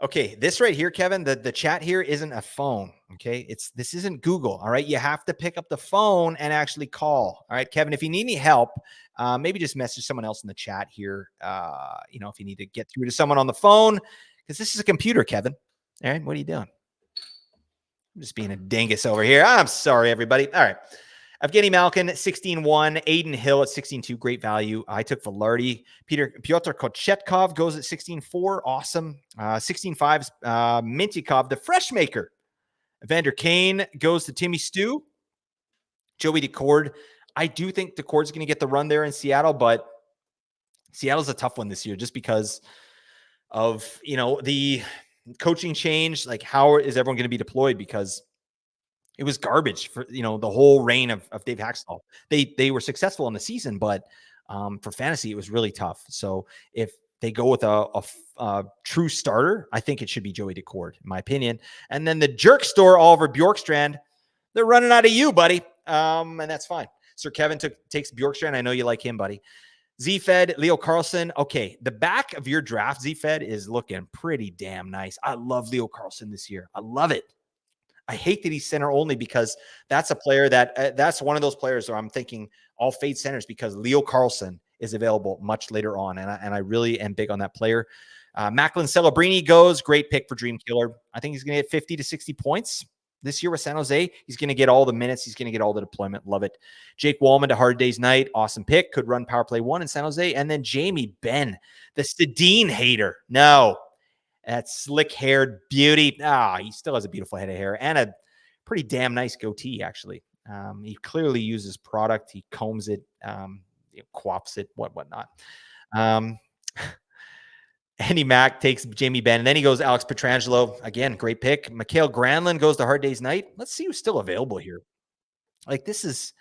okay. This right here, Kevin, the chat here isn't a phone. Okay. This isn't Google. All right. You have to pick up the phone and actually call. All right, Kevin, if you need any help, maybe just message someone else in the chat here. If you need to get through to someone on the phone, because this is a computer, Kevin. All right. What are you doing? I'm just being a dingus over here. I'm sorry, everybody. All right. Evgeny Malkin, 16-1. Aiden Hill at 16-2. Great value. I took Velarde. Pyotr Kochetkov goes at 16-4. Awesome. 16-5. Mintikov, the fresh maker. Evander Kane goes to Timmy Stew. Joey Decord. I do think Decord's going to get the run there in Seattle, but Seattle's a tough one this year just because of, the coaching change. Like, how is everyone going to be deployed? Because it was garbage for, the whole reign of Dave Haxtell. They were successful in the season, but for fantasy, it was really tough. So if they go with a true starter, I think it should be Joey Decord, in my opinion. And then the jerk store, Oliver Bjorkstrand, they're running out of you, buddy. And that's fine. Sir Kevin takes Bjorkstrand. I know you like him, buddy. Z-Fed, Leo Carlson. Okay, the back of your draft, Z-Fed, is looking pretty damn nice. I love Leo Carlson this year. I love it. I hate that he's center only because that's a player that's one of those players where I'm thinking all fade centers because Leo Carlson is available much later on. And I really am big on that player. Macklin Celebrini goes. Great pick for Dream Killer. I think he's going to get 50 to 60 points this year with San Jose. He's going to get all the minutes. He's going to get all the deployment. Love it. Jake Wallman to Hard Day's Night. Awesome pick. Could run power play 1 in San Jose. And then Jamie Benn, the Sedin hater. No, that slick-haired beauty. He still has a beautiful head of hair and a pretty damn nice goatee, actually. He clearly uses product. He combs it, quaffs it, whatnot. Andy Mack takes Jamie Benn, and then he goes Alex Pietrangelo. Again, great pick. Mikhail Granlund goes to Hard Day's Night. Let's see who's still available here. Like, this is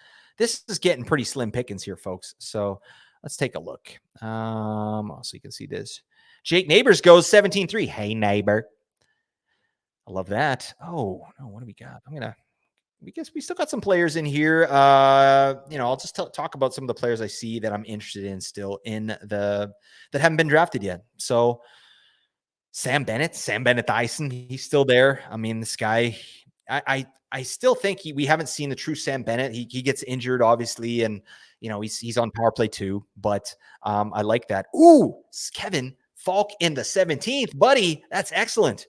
getting pretty slim pickings here, folks. So let's take a look. So you can see this. Jake Neighbors goes 17-3. Hey, neighbor. I love that. Oh, no, what do we got? We guess we still got some players in here. I'll just talk about some of the players I see that I'm interested in still that haven't been drafted yet. So Sam Bennett Dyson, he's still there. I mean, this guy, I still think we haven't seen the true Sam Bennett. He gets injured, obviously, and he's on power play too. But I like that. Ooh, Kevin Falk in the 17th, buddy. That's excellent.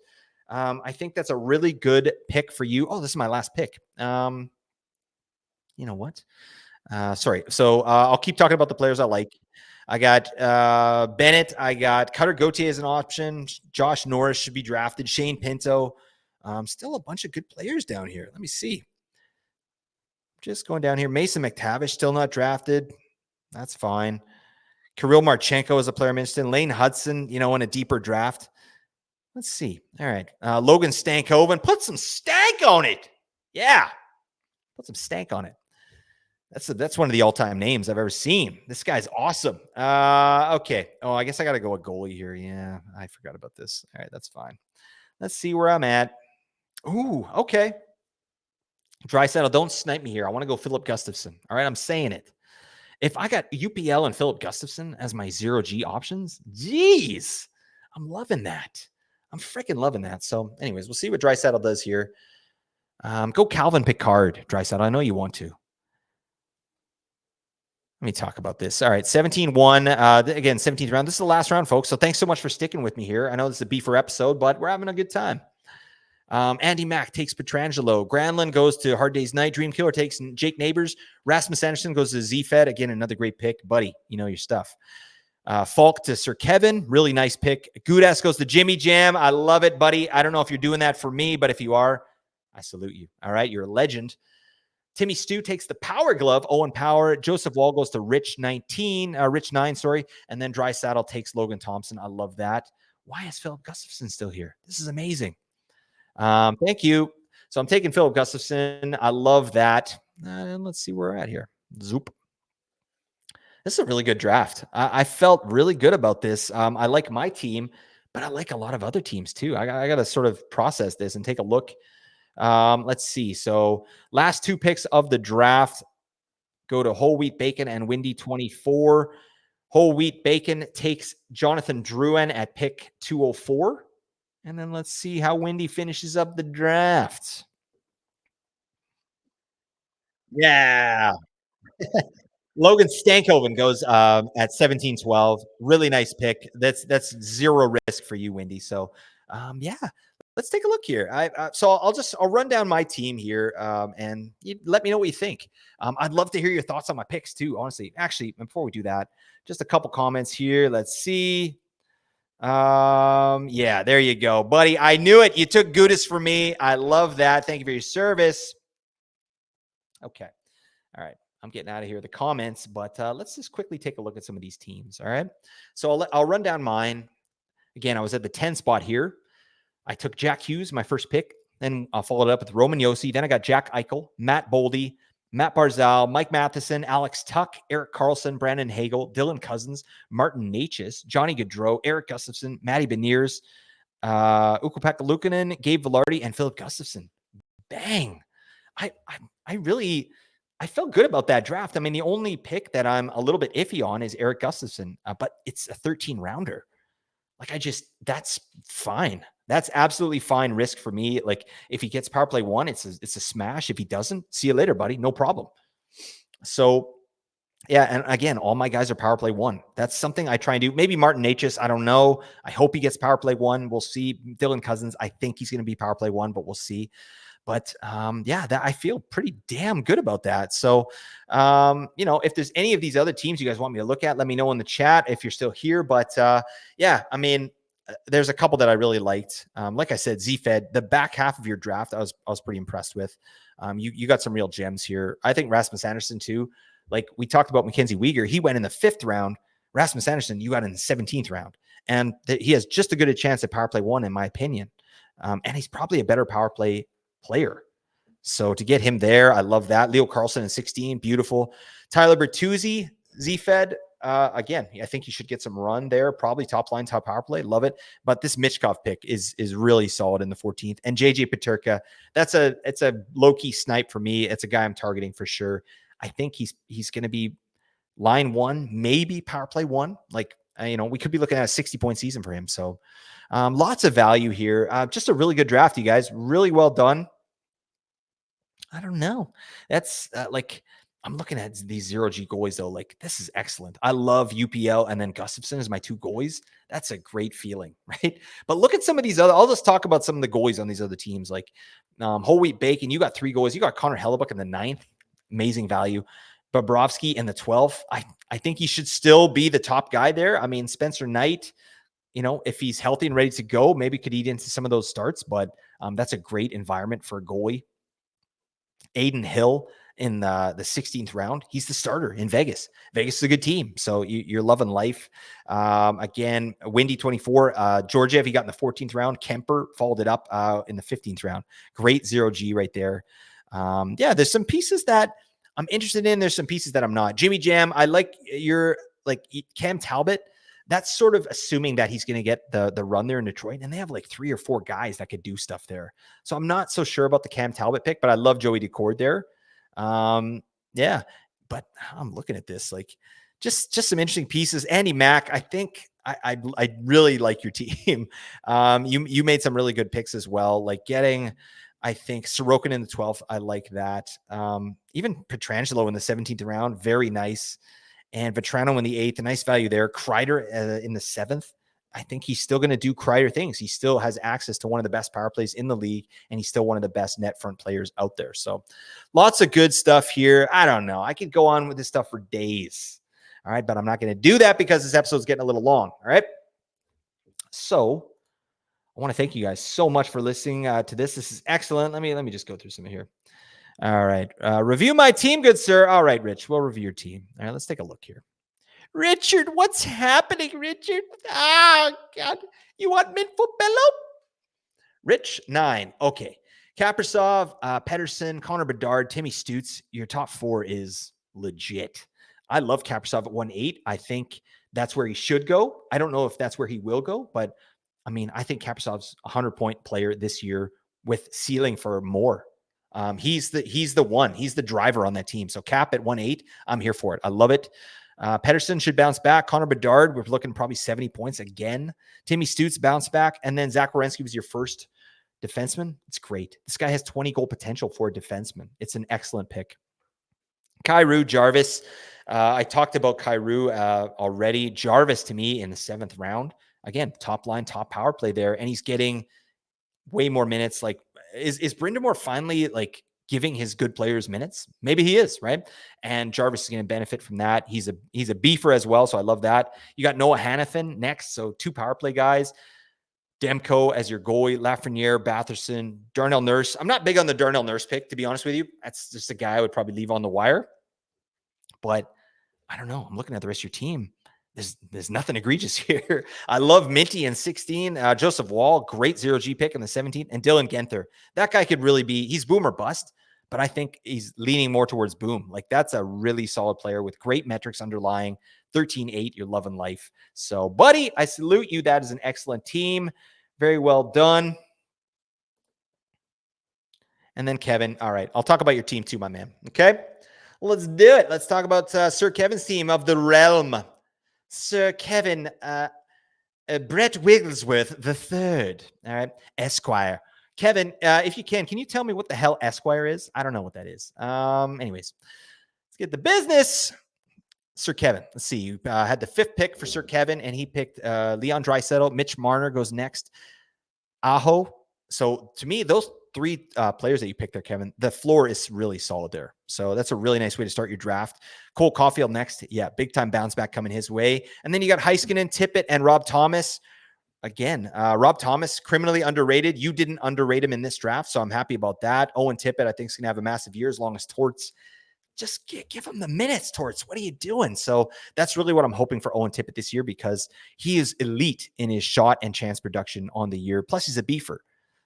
I think that's a really good pick for you. Oh, this is my last pick. You know what? Sorry. So I'll keep talking about the players I like. I got Bennett. I got Cutter Gauthier as an option. Josh Norris should be drafted. Shane Pinto. Still a bunch of good players down here. Let me see. Just going down here. Mason McTavish still not drafted. That's fine. Kirill Marchenko is a player I'm interested in. Lane Hudson, in a deeper draft. Let's see. All right. Logan Stankoven. Put some stank on it. Yeah. Put some stank on it. That's one of the all-time names I've ever seen. This guy's awesome. Okay. Oh, I guess I got to go with goalie here. Yeah, I forgot about this. All right, that's fine. Let's see where I'm at. Ooh, okay. Draisaitl, don't snipe me here. I want to go Philip Gustafson. All right, I'm saying it. If I got UPL and Philip Gustafson as my 0G options, geez, I'm loving that. I'm freaking loving that. So anyways, we'll see what Draisaitl does here. Go Calvin Pickard, Draisaitl. I know you want to. Let me talk about this. All right, 17-1. Again, 17th round. This is the last round, folks. So thanks so much for sticking with me here. I know this is a beefer episode, but we're having a good time. Andy Mack takes Pietrangelo. Granlund goes to Hard Day's Night. Dream Killer takes Jake Neighbors. Rasmus Anderson goes to Z-Fed. Again, another great pick. Buddy, you know your stuff. Falk to Sir Kevin. Really nice pick. Gudas goes to Jimmy Jam. I love it, buddy. I don't know if you're doing that for me, but if you are, I salute you. All right, you're a legend. Timmy Stew takes the Power Glove. Owen Power. Joseph Wall goes to Rich 9, sorry. And then Draisaitl takes Logan Thompson. I love that. Why is Philip Gustafson still here? This is amazing. Thank you. So I'm taking Philip Gustafson. I love that. And let's see where we're at here. Zoop. This is a really good draft. I felt really good about this. I like my team, but I like a lot of other teams too. I got to sort of process this and take a look. Let's see. So last two picks of the draft go to Whole Wheat Bacon and Windy 24. Whole Wheat Bacon takes Jonathan Drouin at pick 204. And then let's see how Windy finishes up the draft. Yeah. Logan Stankoven goes at 17-12. Really nice pick. That's zero risk for you, Windy. So, yeah, let's take a look here. So I'll run down my team here, and you let me know what you think. I'd love to hear your thoughts on my picks too. Honestly, actually, before we do that, just a couple comments here. Let's see. Yeah, there you go, buddy. I knew it. You took Goodis for me. I love that. Thank you for your service. Okay. All right. I'm getting out of here the comments, but let's just quickly take a look at some of these teams. All right. So I'll run down mine. Again, I was at the 10 spot here. I took Jack Hughes, my first pick. Then I followed up with Roman Yossi. Then I got Jack Eichel, Matt Boldy, Matt Barzal, Mike Matheson, Alex Tuck, Eric Carlson, Brandon Hagel, Dylan Cousins, Martin Natchez, Johnny Gaudreau, Eric Gustafson, Matty Beniers, Ukko-Pekka Luukkonen, Gabe Velarde, and Philip Gustafson. Bang. I felt good about that draft. I mean, the only pick that I'm a little bit iffy on is Eric Gustafson, but it's a 13 rounder. That's fine. That's absolutely fine risk for me. Like if he gets power play one, it's a smash. If he doesn't, see you later, buddy. No problem. So yeah. And again, all my guys are power play one. That's something I try and do. Maybe Martin Natchez. I don't know. I hope he gets power play one. We'll see. Dylan Cousins. I think he's going to be power play one, but we'll see. But yeah, that I feel pretty damn good about that. So, if there's any of these other teams you guys want me to look at, let me know in the chat if you're still here. But yeah, I mean, there's a couple that I really liked. Like I said, Z-Fed, the back half of your draft, I was pretty impressed with. You got some real gems here. I think Rasmus Anderson too. Like we talked about Mackenzie Weegar, he went in the 5th round. Rasmus Anderson, you got in the 17th round, and he has just as good a chance at power play one, in my opinion. And he's probably a better power play player. So to get him there, I love that. Leo Carlson in 16, beautiful. Tyler Bertuzzi, Z-Fed. Again, I think he should get some run there. Probably top line, top power play. Love it. But this Michkov pick is really solid in the 14th. And JJ Peterka, it's a low-key snipe for me. It's a guy I'm targeting for sure. I think he's going to be line one, maybe power play one. Like, we could be looking at a 60-point season for him. So lots of value here. Just a really good draft, you guys. Really well done. I don't know. That's I'm looking at these 0G goalies though. Like this is excellent. I love UPL and then Gustafson as my 2 goalies. That's a great feeling, right? But look at some of these other. I'll just talk about some of the goalies on these other teams. Like Whole Wheat Bacon. You got 3 goalies. You got Connor Hellebuck in the 9th. Amazing value. Bobrovsky in the 12th. I think he should still be the top guy there. I mean, Spencer Knight, if he's healthy and ready to go, maybe could eat into some of those starts. But that's a great environment for a goalie. Aiden Hill in the 16th round. He's the starter in Vegas. Vegas is a good team. So you're loving life. Again, Windy 24, Georgiev, he got in the 14th round. Kemper followed it up in the 15th round. Great 0G right there. Yeah, there's some pieces that I'm interested in. There's some pieces that I'm not. Jimmy Jam, I like Cam Talbot. That's sort of assuming that he's going to get the run there in Detroit. And they have like 3 or 4 guys that could do stuff there. So I'm not so sure about the Cam Talbot pick, but I love Joey Decord there. Yeah, but I'm looking at this, like just some interesting pieces. Andy Mack, I think I really like your team. You made some really good picks as well. Like getting, I think Sorokin in the 12th. I like that. Even Pietrangelo in the 17th round. Very nice. And Vetrano in the 8th, a nice value there. Kreider in the 7th. I think he's still going to do Kreider things. He still has access to one of the best power plays in the league, and he's still one of the best net front players out there. So lots of good stuff here. I don't know. I could go on with this stuff for days. All right, but I'm not going to do that because this episode is getting a little long. All right. So I want to thank you guys so much for listening to this. This is excellent. Let me just go through some here. All right. Review my team, good sir. All right, Rich, we'll review your team. All right, let's take a look here. Richard, what's happening, Richard? Oh, God. You want Minfo-Bello? Rich, 9. Okay. Kaprizov, Pedersen, Connor Bedard, Timmy Stutz. Your top 4 is legit. I love Kaprizov at 1.8. I think that's where he should go. I don't know if that's where he will go, but I mean, I think Kaprizov's a 100-point player this year with ceiling for more. He's the one. He's the driver on that team. So Cap at 1.8, I'm here for it. I love it. Pedersen should bounce back. Connor Bedard, we're looking probably 70 points again. Timmy Stutz bounce back. And then Zach Werenski was your first defenseman. It's great. This guy has 20 goal potential for a defenseman. It's an excellent pick. Kyrou Jarvis. I talked about Kyrou already. Jarvis to me in the 7th round. Again, top line, top power play there. And he's getting way more minutes. Like, is Brindamore finally like giving his good players minutes? Maybe he is, right? And Jarvis is going to benefit from that. He's a beefer as well, so I love that. You got Noah Hannafin next, so 2 power play guys. Demko as your goalie, Lafreniere, Batherson, Darnell Nurse. I'm not big on the Darnell Nurse pick, to be honest with you. That's just a guy I would probably leave on the wire. But I don't know. I'm looking at the rest of your team. There's nothing egregious here. I love Minty in 16. Joseph Wall, great 0G pick in the 17th. And Dylan Genther. That guy could really be, he's boom or bust, but I think he's leaning more towards boom. Like, that's a really solid player with great metrics underlying. 13-8, you're loving life. So, buddy, I salute you. That is an excellent team. Very well done. And then Kevin. All right, I'll talk about your team too, my man. Okay, let's do it. Let's talk about Sir Kevin's team of the realm. Sir Kevin, Brett Wigglesworth the third. All right, Esquire. Kevin, if you can you tell me what the hell Esquire is? I don't know what that is. Anyways, let's get the business. Sir Kevin, let's see. You had the 5th pick for Sir Kevin, and he picked Leon Draisaitl. Mitch Marner goes next. Aho. So to me, those 3 players that you picked there, Kevin, the floor is really solid there. So that's a really nice way to start your draft. Cole Caulfield next. Yeah, big time bounce back coming his way. And then you got Heiskanen, Tippett, and Rob Thomas. Again, Rob Thomas, criminally underrated. You didn't underrate him in this draft, so I'm happy about that. Owen Tippett, I think, is going to have a massive year as long as Torts. Just give him the minutes, Torts. What are you doing? So that's really what I'm hoping for Owen Tippett this year, because he is elite in his shot and chance production on the year. Plus, he's a beefer.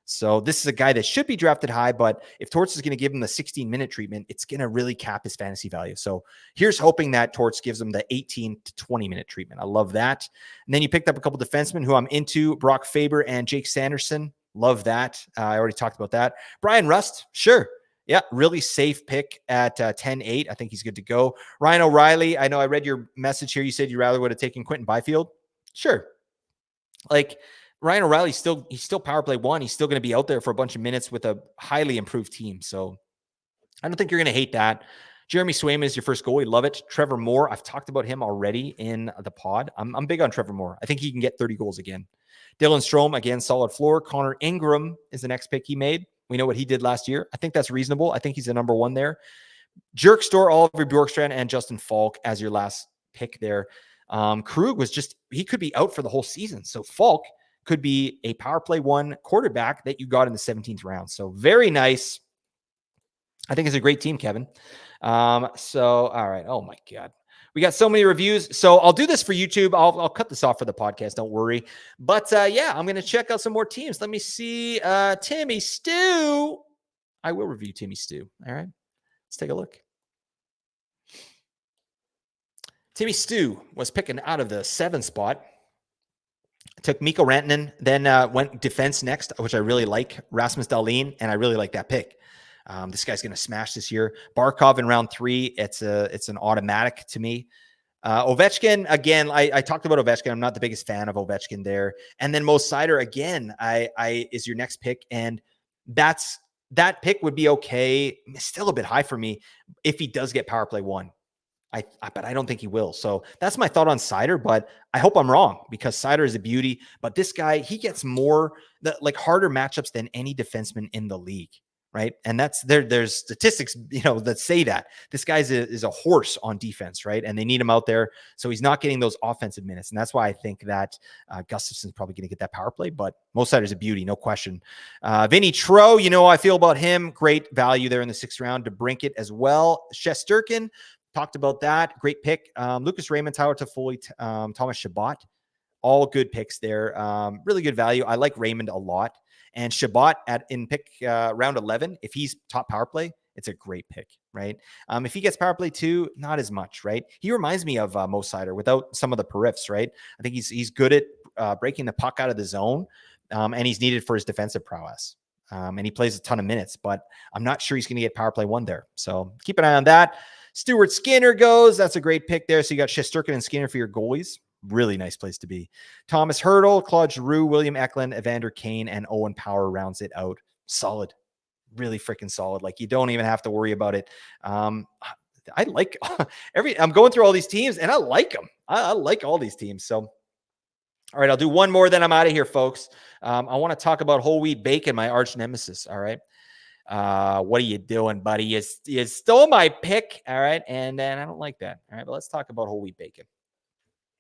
So this is a guy that should be drafted high, but if Torts is going to give him the 16-minute treatment, it's going to really cap his fantasy value. So here's hoping that Torts gives him the 18 to 20-minute treatment. I love that. And then you picked up a couple defensemen who I'm into, Brock Faber and Jake Sanderson. Love that. I already talked about that. Brian Rust, sure. Yeah, really safe pick at 10-8. I think he's good to go. Ryan O'Reilly, I know I read your message here. You said you rather would have taken Quentin Byfield. Sure. Like, Ryan O'Reilly, he's still power play 1. He's still going to be out there for a bunch of minutes with a highly improved team. So I don't think you're going to hate that. Jeremy Swayman is your first goalie. Love it. Trevor Moore, I've talked about him already in the pod. I'm big on Trevor Moore. I think he can get 30 goals again. Dylan Strome, again, solid floor. Connor Ingram is the next pick he made. We know what he did last year. I think that's reasonable. I think he's the number 1 there. Jerk Store, Oliver Bjorkstrand, and Justin Falk as your last pick there. Krug he could be out for the whole season. So Falk could be a power play 1 quarterback that you got in the 17th round. So very nice. I think it's a great team, Kevin. So, all right. Oh my God. We got so many reviews. So I'll do this for YouTube. I'll cut this off for the podcast. Don't worry. But yeah, I'm going to check out some more teams. Let me see. Timmy Stew. I will review Timmy Stew. All right. Let's take a look. Timmy Stew was picking out of the 7 spot. Took Mikko Rantanen, then went defense next, which I really like. Rasmus Dahlin, and I really like that pick. This guy's going to smash this year. Barkov in round 3, it's an automatic to me. Ovechkin, again, I talked about Ovechkin. I'm not the biggest fan of Ovechkin there. And then Mo Seider, again, is your next pick, and that pick would be okay. Still a bit high for me if he does get power play 1. But I don't think he will. So that's my thought on Seider, but I hope I'm wrong, because Seider is a beauty. But this guy, he gets more harder matchups than any defenseman in the league, right? And that's there's statistics, that say that this guy is a horse on defense, right? And they need him out there, so he's not getting those offensive minutes, and that's why I think that Gustafson's probably going to get that power play. But Mo Seider's a beauty, no question. Vinny Tro, how I feel about him. Great value there in the 6th round. DeBrincat as well. Shesterkin. Talked about that. Great pick. Lucas Raymond, Tyler Toffoli, Thomas Chabot. All good picks there. Really good value. I like Raymond a lot. And Chabot in pick round 11, if he's top power play, it's a great pick, right? If he gets power play 2, not as much, right? He reminds me of Mo Seider without some of the periffs, right? I think he's good at breaking the puck out of the zone, and he's needed for his defensive prowess. And he plays a ton of minutes, but I'm not sure he's going to get power play 1 there. So keep an eye on that. Stuart Skinner goes. That's a great pick there. So you got Shesterkin and Skinner for your goalies. Really nice place to be. Thomas Hurdle, Claude Giroux, William Eklund, Evander Kane, and Owen Power rounds it out. Solid. Really freaking solid. Like, you don't even have to worry about it. I like I'm going through all these teams, and I like them. I like all these teams. So All right, I'll do one more, then I'm out of here, folks. I want to talk about whole wheat bacon, my arch nemesis. All right. What are you doing, buddy? You stole my pick. All right. And I don't like that. All right. But let's talk about whole wheat bacon.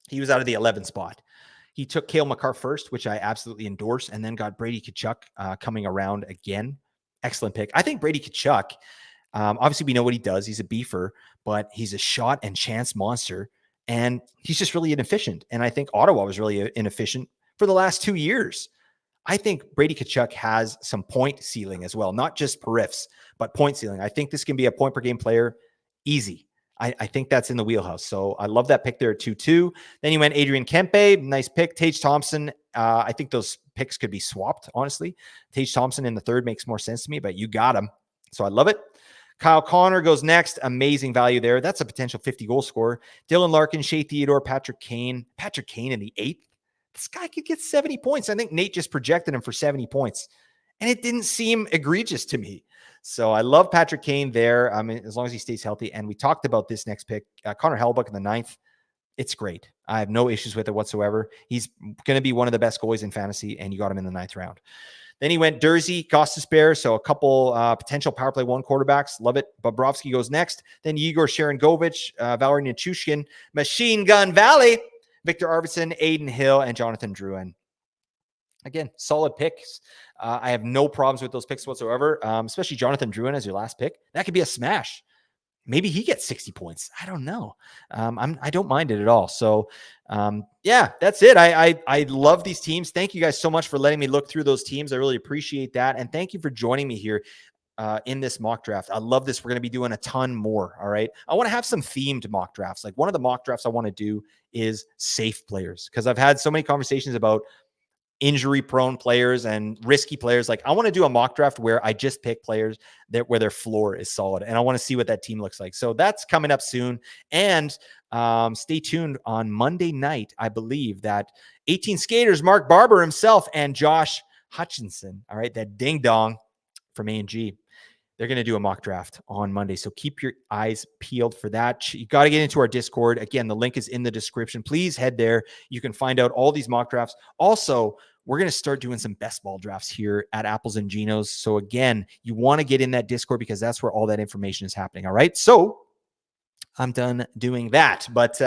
He was out of the 11 spot. He took Cale Makar first, which I absolutely endorse, and then got Brady Tkachuk coming around again. Excellent pick. I think Brady Tkachuk, obviously we know what he does. He's a beefer, but he's a shot and chance monster, and he's just really inefficient. And I think Ottawa was really inefficient for the last 2 years. I think Brady Tkachuk has some point ceiling as well, not just periffs, but point ceiling. I think this can be a point per game player easy. I think that's in the wheelhouse. So I love that pick there at 2-2. Then you went Adrian Kempe. Nice pick. Tage Thompson. I think those picks could be swapped, honestly. Tage Thompson in the third makes more sense to me, but you got him. So I love it. Kyle Connor goes next. Amazing value there. That's a potential 50 goal scorer. Dylan Larkin, Shea Theodore, Patrick Kane. Patrick Kane in the 8th. This guy could get 70 points. I think Nate just projected him for 70 points, and it didn't seem egregious to me. So I love Patrick Kane there. I mean, as long as he stays healthy. And we talked about this next pick, Connor Hellebuyck in the 9th. It's great. I have no issues with it whatsoever. He's going to be one of the best goalies in fantasy, and you got him in the 9th round. Then he went Dursey, Gostisbehere, so a couple potential power play 1 quarterbacks. Love it. Bobrovsky goes next. Then Igor Sharangovich, Valery Nichushkin, Machine Gun Valley, Victor Arvidsson, Aiden Hill, and Jonathan Drouin. Again, solid picks. I have no problems with those picks whatsoever, especially Jonathan Drouin as your last pick. That could be a smash. Maybe he gets 60 points. I don't know. I don't mind it at all. So, yeah, that's it. I love these teams. Thank you guys so much for letting me look through those teams. I really appreciate that. And thank you for joining me here in this mock draft. I love this. We're going to be doing a ton more. All right. I want to have some themed mock drafts. Like one of the mock drafts I want to do is safe players, because I've had so many conversations about injury prone players and risky players. Like I want to do a mock draft where I just pick players where their floor is solid, and I want to see what that team looks like. So that's coming up soon. And stay tuned on Monday night. I believe that 18 skaters, Mark Barber himself and Josh Hutchinson. All right. That ding dong from A&G. They're going to do a mock draft on Monday. So keep your eyes peeled for that. You got to get into our Discord. Again, the link is in the description. Please head there. You can find out all these mock drafts. Also, we're going to start doing some best ball drafts here at Apples and Ginos. So again, you want to get in that Discord because that's where all that information is happening. All right. So I'm done doing that, but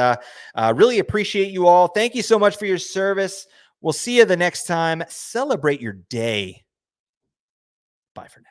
really appreciate you all. Thank you so much for your service. We'll see you the next time. Celebrate your day. Bye for now.